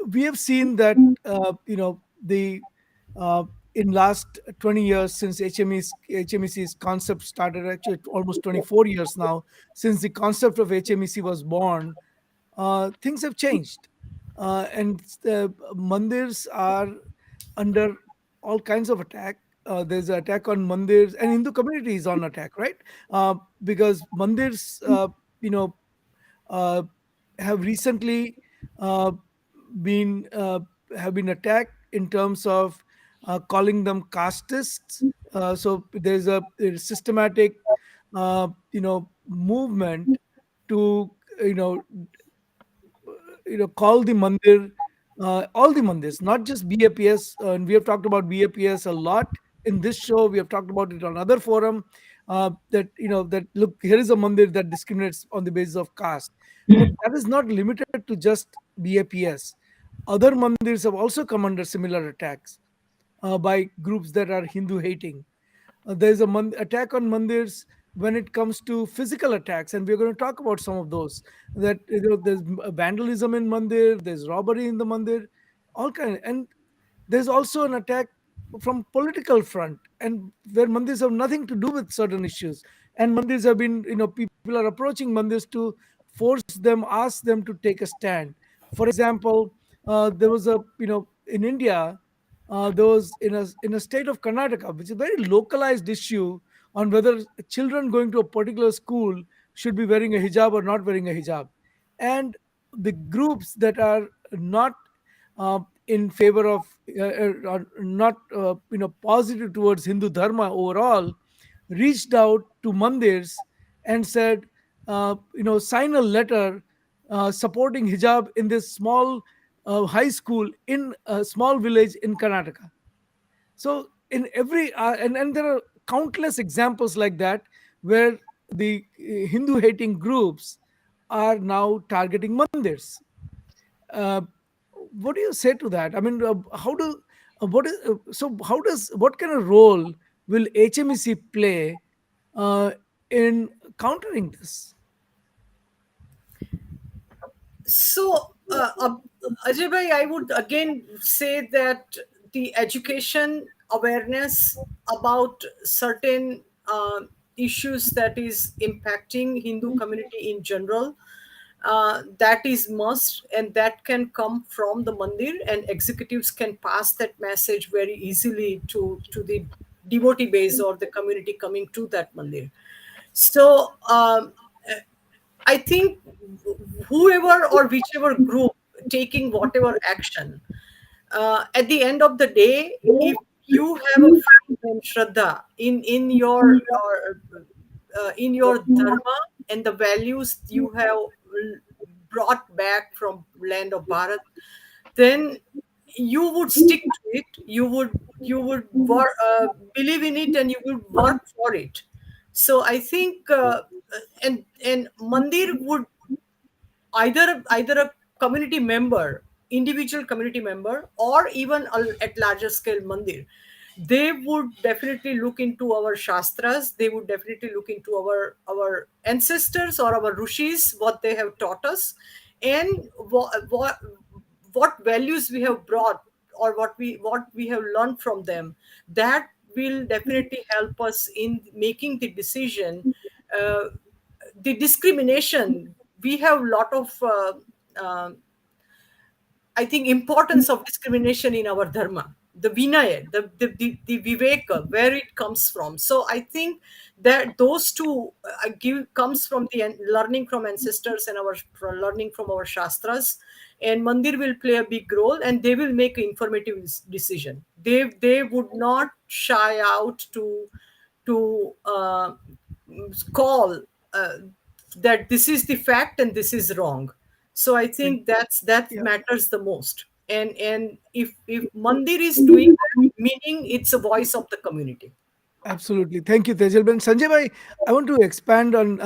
[SPEAKER 1] we have seen that the uh, in last 20 years since HMEC's concept started, actually almost 24 years now since the concept of HMEC was born, things have changed, and mandirs are under all kinds of attack. There's an attack on mandirs, and Hindu community is on attack, right? Because mandirs, you know, uh, have recently uh, been have been attacked in terms of calling them castists. So there's a systematic, movement to you know call the mandir, all the mandirs, not just BAPS. And we have talked about BAPS a lot in this show. We have talked about it on other forum. That that look, here is a mandir that discriminates on the basis of caste, but that is not limited to just BAPS. Other mandirs have also come under similar attacks by groups that are Hindu hating. There's a attack on mandirs when it comes to physical attacks, and we're going to talk about some of those. That there's vandalism in mandir, there's robbery in the mandir, all kind. And there's also an attack from political front, and where mandirs have nothing to do with certain issues. And mandirs have been, people are approaching mandirs to force them, ask them to take a stand. For example, there was a, in India, there was in a state of Karnataka, which is a very localized issue on whether children going to a particular school should be wearing a hijab or not wearing a hijab. And the groups that are not in favor of, or not positive towards Hindu dharma overall, reached out to mandirs and said, sign a letter supporting hijab in this small high school in a small village in Karnataka. So in every and there are countless examples like that, where the Hindu hating groups are now targeting mandirs. uh, what do you say to that? I mean, how do what is so how does what kind of role will HMEC play uh, in countering this?
[SPEAKER 4] So, Ajay bhai, I would again say that the education awareness about certain issues that is impacting Hindu community in general, that is must, and that can come from the mandir, and executives can pass that message very easily to the devotee base or the community coming to that mandir. So, I think whoever or whichever group taking whatever action, at the end of the day, if you have a faith and shraddha in your dharma and the values you have brought back from land of Bharat, then you would stick to it. Believe in it, and you would work for it. So I think, and mandir would either a community member, individual community member, or even at larger scale mandir, they would definitely look into our shastras. They would definitely look into our ancestors or our rishis, what they have taught us, and what values we have brought, or what we have learned from them, that will definitely help us in making the decision. uh, the discrimination, we have a lot of uh, I think importance of discrimination in our dharma, the vinaya, the viveka, where it comes from. So I think that those two give comes from the learning from ancestors and our learning from our shastras, and mandir will play a big role, and they will make an informative decision. They would not shy out to call that this is the fact and this is wrong. So I think that
[SPEAKER 1] Yeah.
[SPEAKER 4] matters the most. And if mandir is doing that, meaning it's a voice of the community.
[SPEAKER 1] Absolutely. Thank you, Tejal. Ben Sanjay bhai, I want to expand on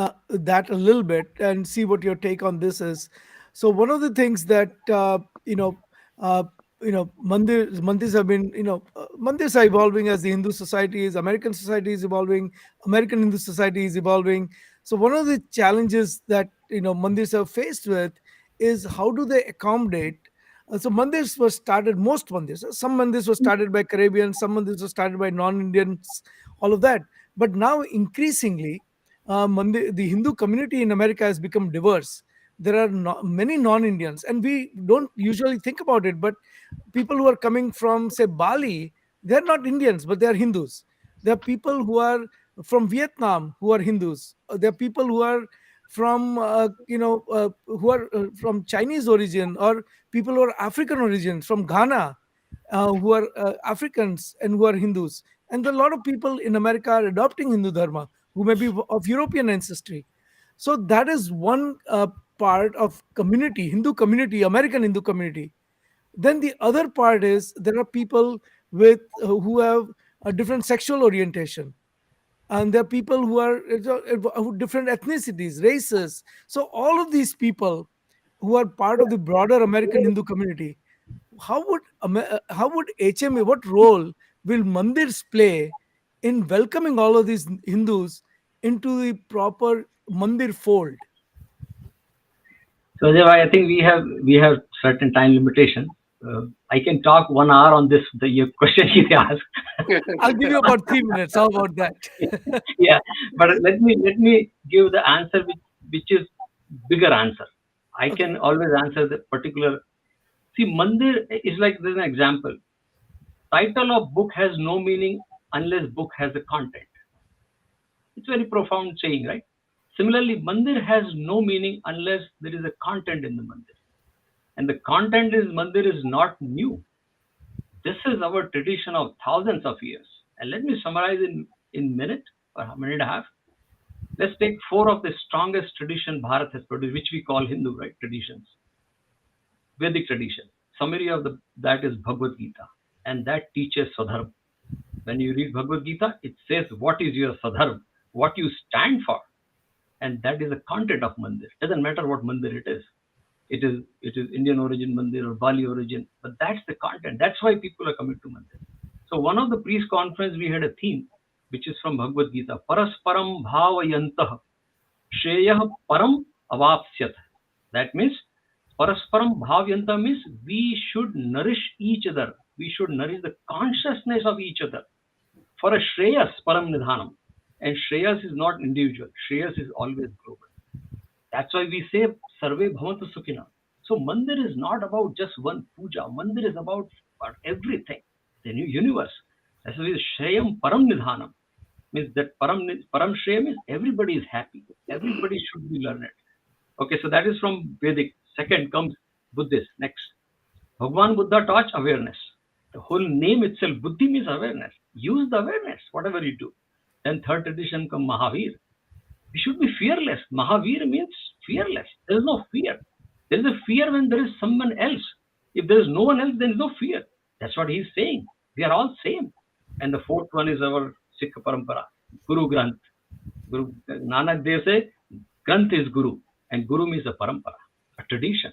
[SPEAKER 1] that a little bit and see what your take on this is. So one of the things that uh, mandirs have been, mandirs are evolving as the Hindu society is, American society is evolving, American Hindu society is evolving. So one of the challenges that mandirs are faced with is how do they accommodate. So mandirs were started, most mandirs. Some mandirs were started by Caribbeans, some mandirs were started by non-Indians, all of that. But now increasingly, the Hindu community in America has become diverse. There are many non-Indians, and we don't usually think about it. But people who are coming from, say, Bali, they're not Indians, but they are Hindus. There are people who are from Vietnam who are Hindus. There are people who are from, who are from Chinese origin, or people who are African origin from Ghana, who are Africans and who are Hindus. And a lot of people in America are adopting Hindu Dharma who may be of European ancestry. So that is one part of community, Hindu community, American Hindu community. Then the other part is there are people with who have a different sexual orientation, and there are people who are different ethnicities, races. So all of these people who are part of the broader American Hindu community, how would HMA, what role will mandirs play in welcoming all of these Hindus into the proper mandir fold?
[SPEAKER 3] So Dev, I think we have certain time limitation. I can talk 1 hour on this. The your question you asked.
[SPEAKER 1] I'll give you about 3 minutes. How about that?
[SPEAKER 3] Yeah, but let me give the answer which is bigger answer. I
[SPEAKER 1] Okay.
[SPEAKER 3] can always answer the particular. See, mandir is like there's an example. Title of book has no meaning unless book has a content. It's very profound saying, right? Similarly, mandir has no meaning unless there is a content in the mandir. And the content is mandir is not new. This is our tradition of thousands of years. And let me summarize in minute or a minute and a half. Let's take four of the strongest tradition Bharat has produced, which we call Hindu, right? Traditions. Vedic tradition. Summary of that is Bhagavad Gita. And that teaches Sadharma. When you read Bhagavad Gita, it says what is your Sadharma, what you stand for. And that is the content of mandir. Doesn't matter what mandir it is. It is Indian origin mandir or Bali origin, but that's the content. That's why people are coming to mandir. So one of the priest conference we had a theme, which is from Bhagavad Gita, Parasparam Bhavayantah Shreyah Param Avapsyat. That means Parasparam Bhavyanta means we should nourish each other. We should nourish the consciousness of each other for a Shreyas Param Nidhanam. And Shreyas is not individual. Shreyas is always global. That's why we say Sarve Bhavantu Sukhina. So Mandir is not about just one puja. Mandir is about everything, the new universe. That's why Shreyam Param Nidhanam means that Param Shreyam is everybody is happy. Everybody should be learned. Okay, so that is from Vedic. Second comes Buddhist. Next, Bhagwan Buddha taught awareness. The whole name itself, Buddhi means awareness. Use the awareness, whatever you do. Then third tradition comes Mahavir. We should be fearless. Mahavir means fearless. There is no fear. There is a fear when there is someone else. If there is no one else, there is no fear. That's what he is saying. We are all same. And the fourth one is our Sikh Parampara, Guru Granth. Guru Nanak Dev say, Granth is Guru. And Guru means a Parampara, a tradition.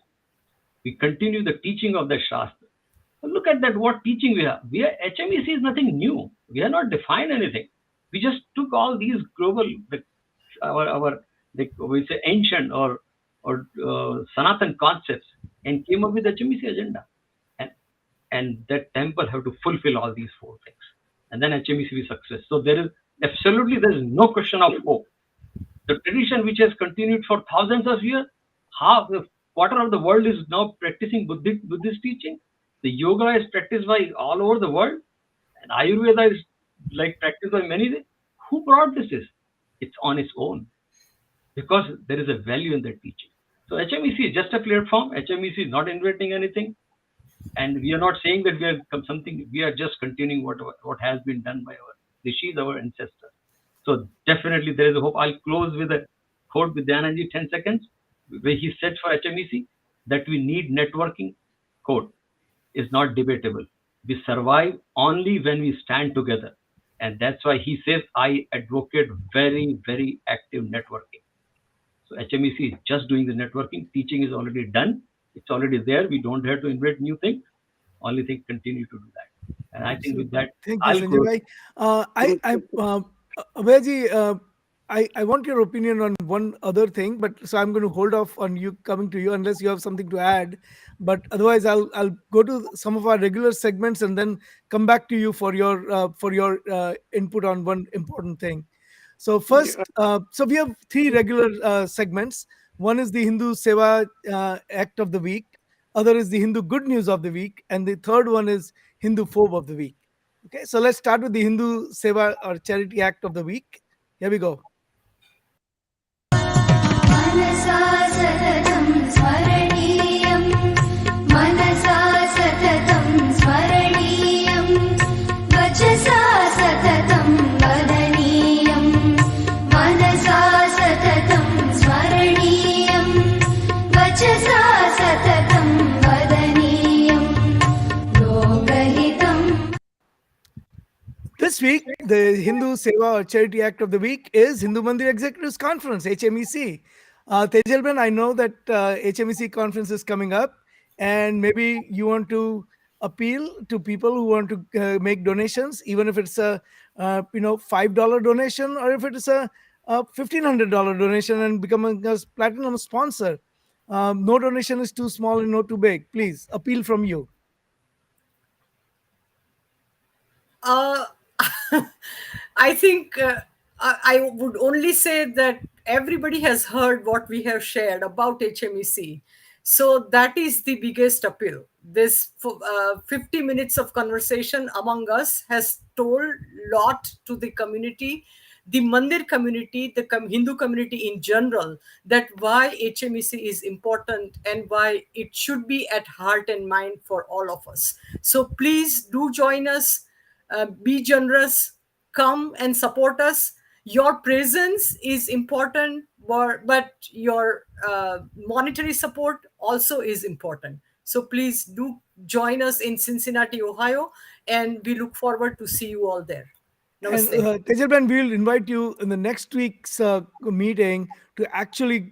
[SPEAKER 3] We continue the teaching of the Shastra. Look at that, what teaching we have. HMEC is nothing new. We have not defined anything. We just took all these global, we say ancient or or Sanatan concepts and came up with HMEC agenda. And, and that temple have to fulfill all these four things. And then HMEC will success. So there is no question of hope. The tradition which has continued for thousands of years, half a quarter of the world is now practicing Buddhist teaching. The yoga is practiced by all over the world, and Ayurveda is like practiced by many. Who brought this? It's on its own because there is a value in that teaching. So HMEC is just a platform. HMEC is not inventing anything, and we are not saying that we are something. We are just continuing what has been done by our rishis, our ancestors. So definitely there is a hope. I'll close with a quote with Dyananji, 10 seconds, where he said for HMEC that we need networking. Quote is not debatable. We survive only when we stand together. And that's why he says, I advocate very, very active networking. So HMEC is just doing the networking. Teaching is already done. It's already there. We don't have to invent new things. Only thing continue to do that. And I think with
[SPEAKER 1] Absolutely.
[SPEAKER 3] that,
[SPEAKER 1] Thank you,
[SPEAKER 3] I'll
[SPEAKER 1] Sanjay
[SPEAKER 3] close.
[SPEAKER 1] bhai. Abhayji, I want your opinion on one other thing, but so I'm going to hold off on you coming to you unless you have something to add. But otherwise, I'll go to some of our regular segments and then come back to you for your input on one important thing. So
[SPEAKER 2] Yeah,
[SPEAKER 1] first, so we have three regular segments. One is the Hindu Seva Act of the Week. Other is the Hindu Good News of the Week, and the third one is Hindu Phobe of the Week. Okay, so let's start with the Hindu Seva or Charity Act of the Week. Here we go.
[SPEAKER 5] मनसा सततं स्मरणीयं मनसा सततं स्मरणीयं वचसा सततं वदनीयं मनसा सततं स्मरणीयं वचसा सततं वदनीयं लोकहितम्.
[SPEAKER 1] This week, the Hindu Seva or Charity Act of the Week is Hindu Mandir Executives Conference, HMEC. Tejal Ben, I know that HMEC conference is coming up, and maybe you want to appeal to people who want to make donations, even if it's a $5 donation or if it is a $1,500 donation and becoming a platinum sponsor. No donation is too small and no too big. Please appeal from you.
[SPEAKER 4] Uh, I think I would only say that everybody has heard what we have shared about HMEC. So that is the biggest appeal. This 50 minutes of conversation among us has told lot to the community, the Mandir community, the Hindu community in general, that why HMEC is important and why it should be at heart and mind for all of us. So please do join us, be generous, come and support us. Your presence is important, but your monetary support also is important. So please do join us in Cincinnati, Ohio, and we look forward to see you all there.
[SPEAKER 1] And
[SPEAKER 4] Namaste.
[SPEAKER 1] Tejal Ben, we will invite you in the next week's meeting to actually,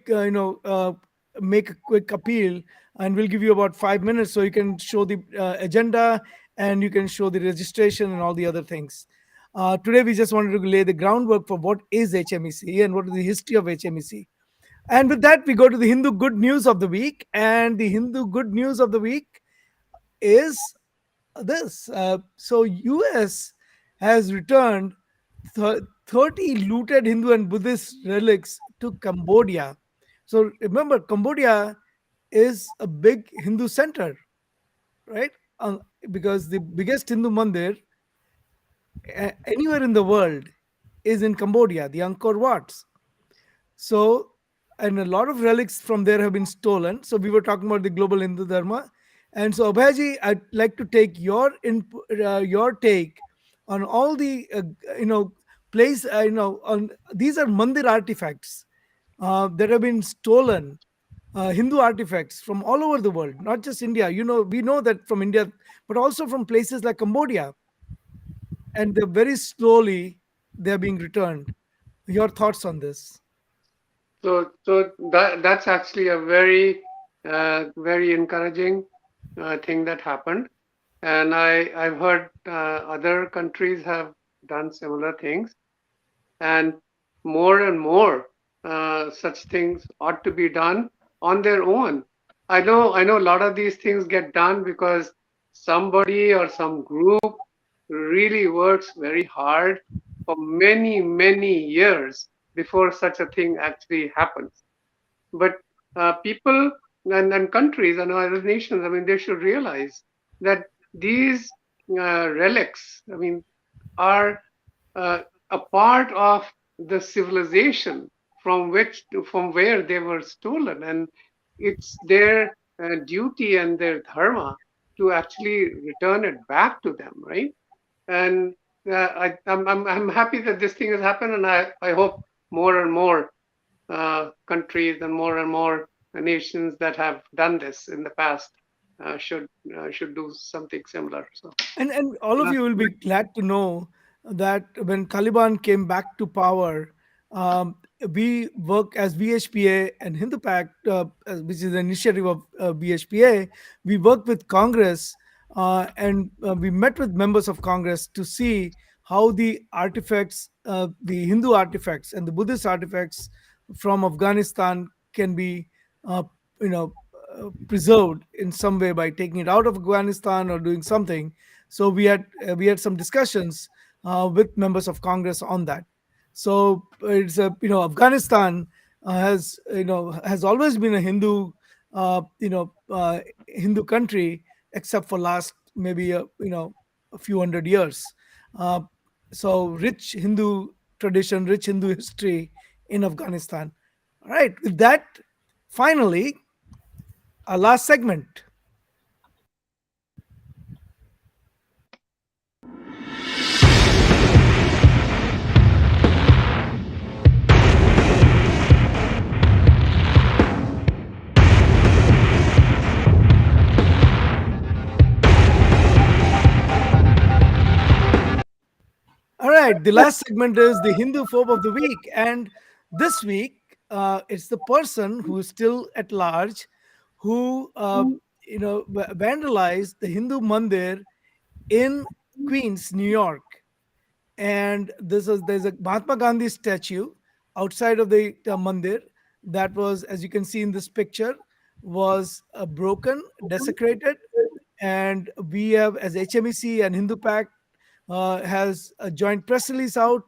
[SPEAKER 1] make a quick appeal, and we'll give you about 5 minutes so you can show the agenda and you can show the registration and all the other things. Today, we just wanted to lay the groundwork for what is HMEC and what is the history of HMEC. And with that, we go to the Hindu Good News of the Week. And the Hindu Good News of the Week is this. So US has returned 30 looted Hindu and Buddhist relics to Cambodia. So remember, Cambodia is a big Hindu center, right? Because the biggest Hindu mandir anywhere in the world is in Cambodia, the Angkor Wats. So, and a lot of relics from there have been stolen. So, we were talking about the global Hindu Dharma. And so, Abhayaji, I'd like to take your input, your take on all the, place, on these are mandir artifacts that have been stolen, Hindu artifacts from all over the world, not just India. We know that from India, but also from places like Cambodia. And they're very slowly, they're being returned. Your thoughts on this?
[SPEAKER 2] that's actually a very encouraging thing that happened, and I've heard other countries have done similar things, and more such things ought to be done on their own. I know a lot of these things get done because somebody or some group really works very hard for many, many years before such a thing actually happens. But people and countries and other nations, I mean, they should realize that these relics, I mean, are uh, a part of the civilization from where they were stolen, and it's their duty and their dharma to actually return it back to them, right? And I'm happy that this thing has happened, and I hope more and more countries and more nations that have done this in the past should do something similar. So,
[SPEAKER 1] And all of
[SPEAKER 2] uh,
[SPEAKER 1] you will be glad to know that when Taliban came back to power, um, we work as VHPA and Hindu Pact, which is an initiative of VHPA. We worked with Congress and we met with members of Congress to see how the artifacts, the Hindu artifacts and the Buddhist artifacts from Afghanistan can be, uh, you know, preserved in some way by taking it out of Afghanistan or doing something. So we had some discussions with members of Congress on that. So it's a, Afghanistan has always been a Hindu country, except for last maybe a few hundred years. Uh, so rich Hindu tradition, rich Hindu history in Afghanistan. All right, with that, finally, our last segment. All right, the last segment is the Hindu phobe of the week, and this week it's the person who is still at large, who vandalized the Hindu Mandir in Queens, New York. And there's a Mahatma Gandhi statue outside of the mandir that was, as you can see in this picture, was broken, desecrated, and we have, as HMEC and Hindu Pact, has a joint press release out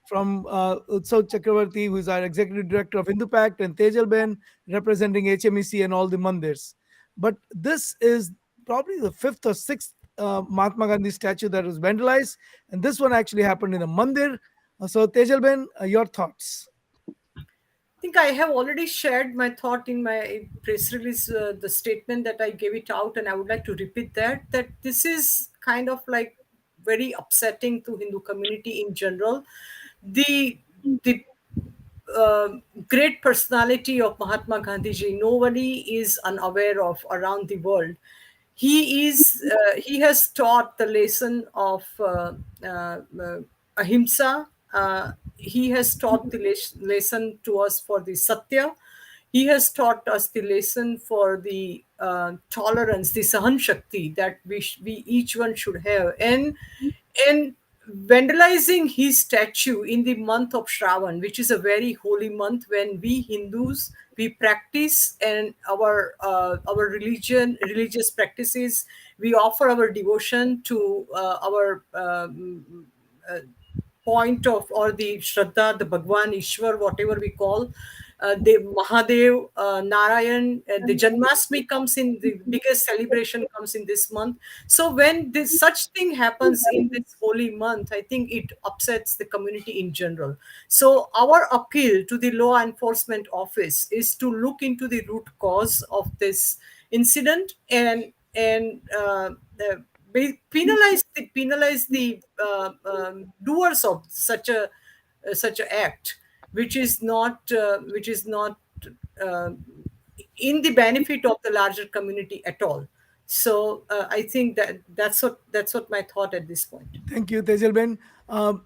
[SPEAKER 1] from Utsav Chakravarti, who is our executive director of Hindu Pact, and Tejal Ben, representing HMEC and all the mandirs. But this is probably the fifth or sixth Mahatma Gandhi statue that was vandalized, and this one actually happened in a mandir. So, Tejal Ben, your thoughts?
[SPEAKER 4] I think I have already shared my thought in my press release, the statement that I gave it out, and I would like to repeat that this is kind of like very upsetting to Hindu community in general. The uh, great personality of Mahatma Gandhi ji, nobody is unaware of around the world. He has taught the lesson of ahimsa. He has taught the lesson to us for the satya. He has taught us the lesson for the tolerance, the sahan shakti that we each one should have. And vandalizing his statue in the month of Shravan, which is a very holy month when we Hindus, we practice and our religious practices, we offer our devotion to our point of, or the Shraddha, the Bhagwan, Ishwar, whatever we call, the Mahadev, Narayan, the Janmashtami comes in, the biggest celebration comes in this month. So when this such thing happens in this holy month, I think it upsets the community in general. So our appeal to the law enforcement office is to look into the root cause of this incident and penalize the doers of such a act, which is not uh, in the benefit of the larger community at all. So I think that's what my thought at this point.
[SPEAKER 1] Thank you, Tejal Ben.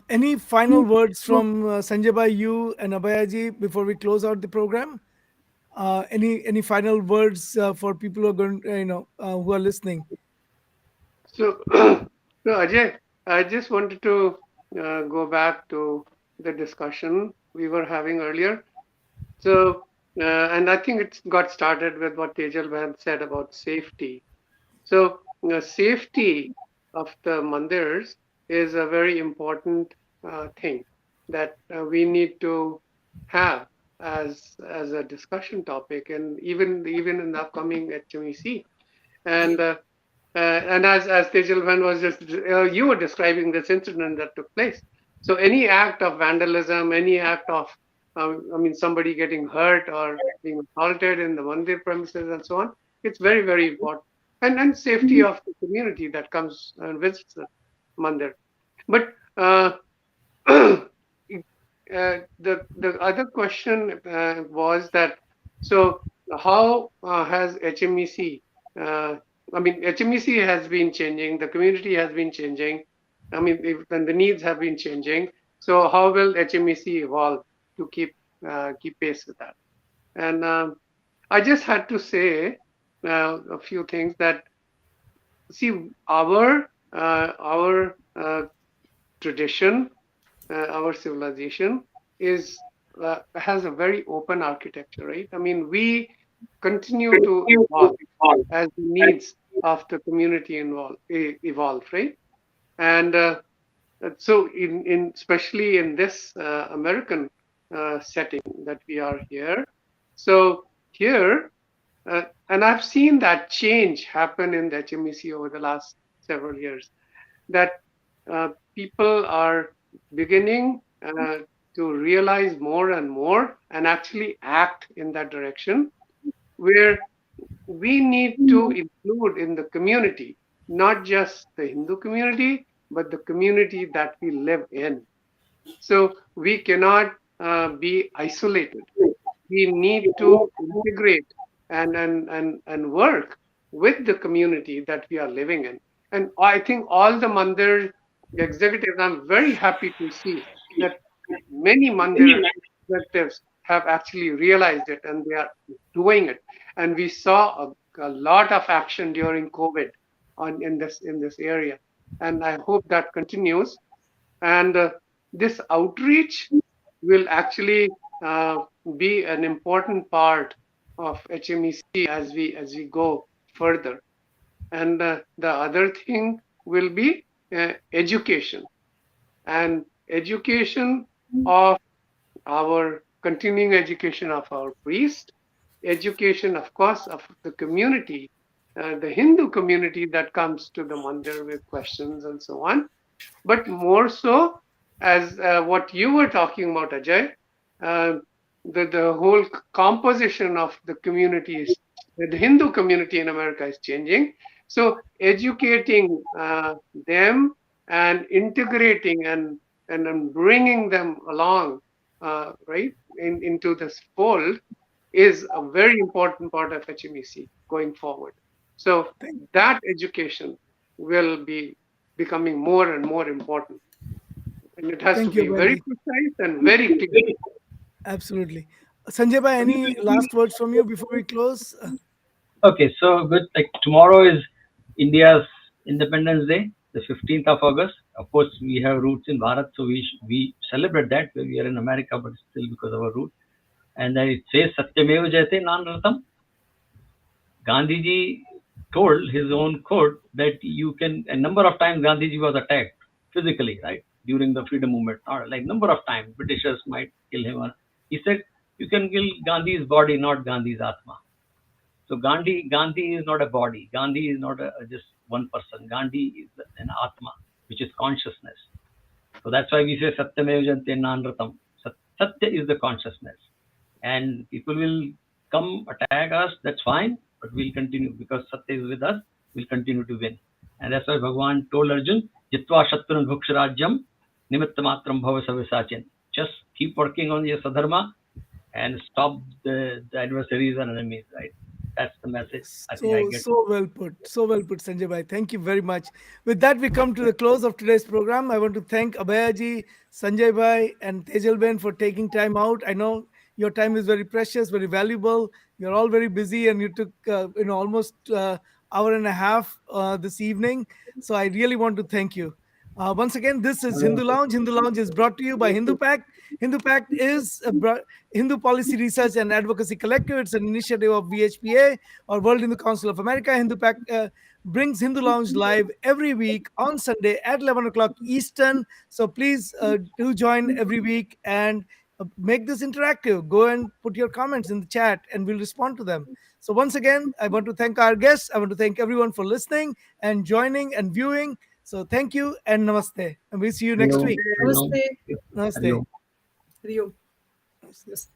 [SPEAKER 1] Any final words from Sanjay Bhai, you and Abhayaji before we close out the program? Any final words for people who are going, who are listening?
[SPEAKER 2] so, so Ajay, I just wanted to go back to the discussion we were having earlier. So, And I think it's got started with what Tejal Bhatt said about safety. So, safety of the mandirs is a very important thing that we need to have as a discussion topic, and even in the upcoming HMEC. And and as Tejalvan was just you were describing this incident that took place. So any act of vandalism, any act of I mean somebody getting hurt or being assaulted in the mandir premises and so on, it's very important. And safety of the community that comes and visits the mandir. But the other question was that so how has HMEC? I mean, HMEC has been changing. The community has been changing. I mean, and the needs have been changing. So how will HMEC evolve to keep pace with that? And I just had to say a few things that see our tradition, our civilization is has a very open architecture, right? I mean, we continue to evolve as the needs of the community evolve, right? And so, in especially in this American setting that we are here, so here, and I've seen that change happen in the HMEC over the last several years. That people are beginning to realize more and more and actually act in that direction, where we need to include in the community not just the Hindu community, but the community that we live in. So we cannot be isolated. We need to integrate and work with the community that we are living in. And I think all the mandir executives, I'm very happy to see that many mandir executives have actually realized it and they are doing it. And we saw a lot of action during COVID in this area. And I hope that continues. And this outreach will actually be an important part of HMEC as we go further. And the other thing will be education and education of our continuing education of our priest, education, of course, of the community, the Hindu community that comes to the mandir with questions and so on, but more so as what you were talking about, Ajay, uh, the whole composition of the communities, the Hindu community in America is changing. So educating them and integrating and bringing them along, right, into this fold is a very important part of HMEC going forward. So
[SPEAKER 1] Thank,
[SPEAKER 2] that education will be becoming more and more important. And it has to
[SPEAKER 1] thank you,
[SPEAKER 2] be very
[SPEAKER 1] Abhay.
[SPEAKER 2] precise and very clear.
[SPEAKER 1] Absolutely. Sanjay bhai, any last words from you before we close?
[SPEAKER 3] Okay, so good. Like tomorrow is India's Independence Day, the 15th of August. Of course, we have roots in Bharat, so we celebrate that. We are in America, but still because of our root. And then it says Satyameva Jayate Nanratam. Gandhiji told his own quote that you can, a number of times Gandhiji was attacked physically, right, during the freedom movement, or like number of times Britishers might kill him. He said, you can kill Gandhi's body, not Gandhi's Atma. So Gandhi is not a body. Gandhi is not just one person. Gandhi is an Atma, which is consciousness. So that's why we say Satyameva Jayate Nanratam. Satya is the consciousness. And people will come attack us, that's fine, but we'll continue because Satya is with us, we'll continue to win. And that's why Bhagavan told Arjun, Jitva Shatrun Bhuksharajyam Nimittamatram Bhava Savisachin. Just keep working on your sadharma and stop the adversaries and enemies, right? That's the message I think I
[SPEAKER 1] So,
[SPEAKER 3] get.
[SPEAKER 1] so well put, Sanjay bhai. Thank you very much. With that, we come to the close of today's program. I want to thank Abhaya ji, Sanjay bhai, and Tejal Ben for taking time out. I know your time is very precious, very valuable. You're all very busy, and you took almost hour and a half this evening. So I really want to thank you. Once again, this is Hindu Lounge. Hindu Lounge is brought to you by Hindu Pact. Hindu Pact is Hindu Policy Research and Advocacy Collective. It's an initiative of VHPA or World Hindu Council of America. Hindu Pact brings Hindu Lounge live every week on Sunday at 11 o'clock Eastern. So please do join every week and make this interactive. Go and put your comments in the chat and we'll respond to them. So once again, I want to thank our guests. I want to thank everyone for listening and joining and viewing. So thank you and namaste. And we'll see you next
[SPEAKER 3] Hariom,
[SPEAKER 1] week.
[SPEAKER 3] Hariom,
[SPEAKER 4] Namaste.
[SPEAKER 1] Namaste.
[SPEAKER 3] Hariom.
[SPEAKER 4] Rio. Yes.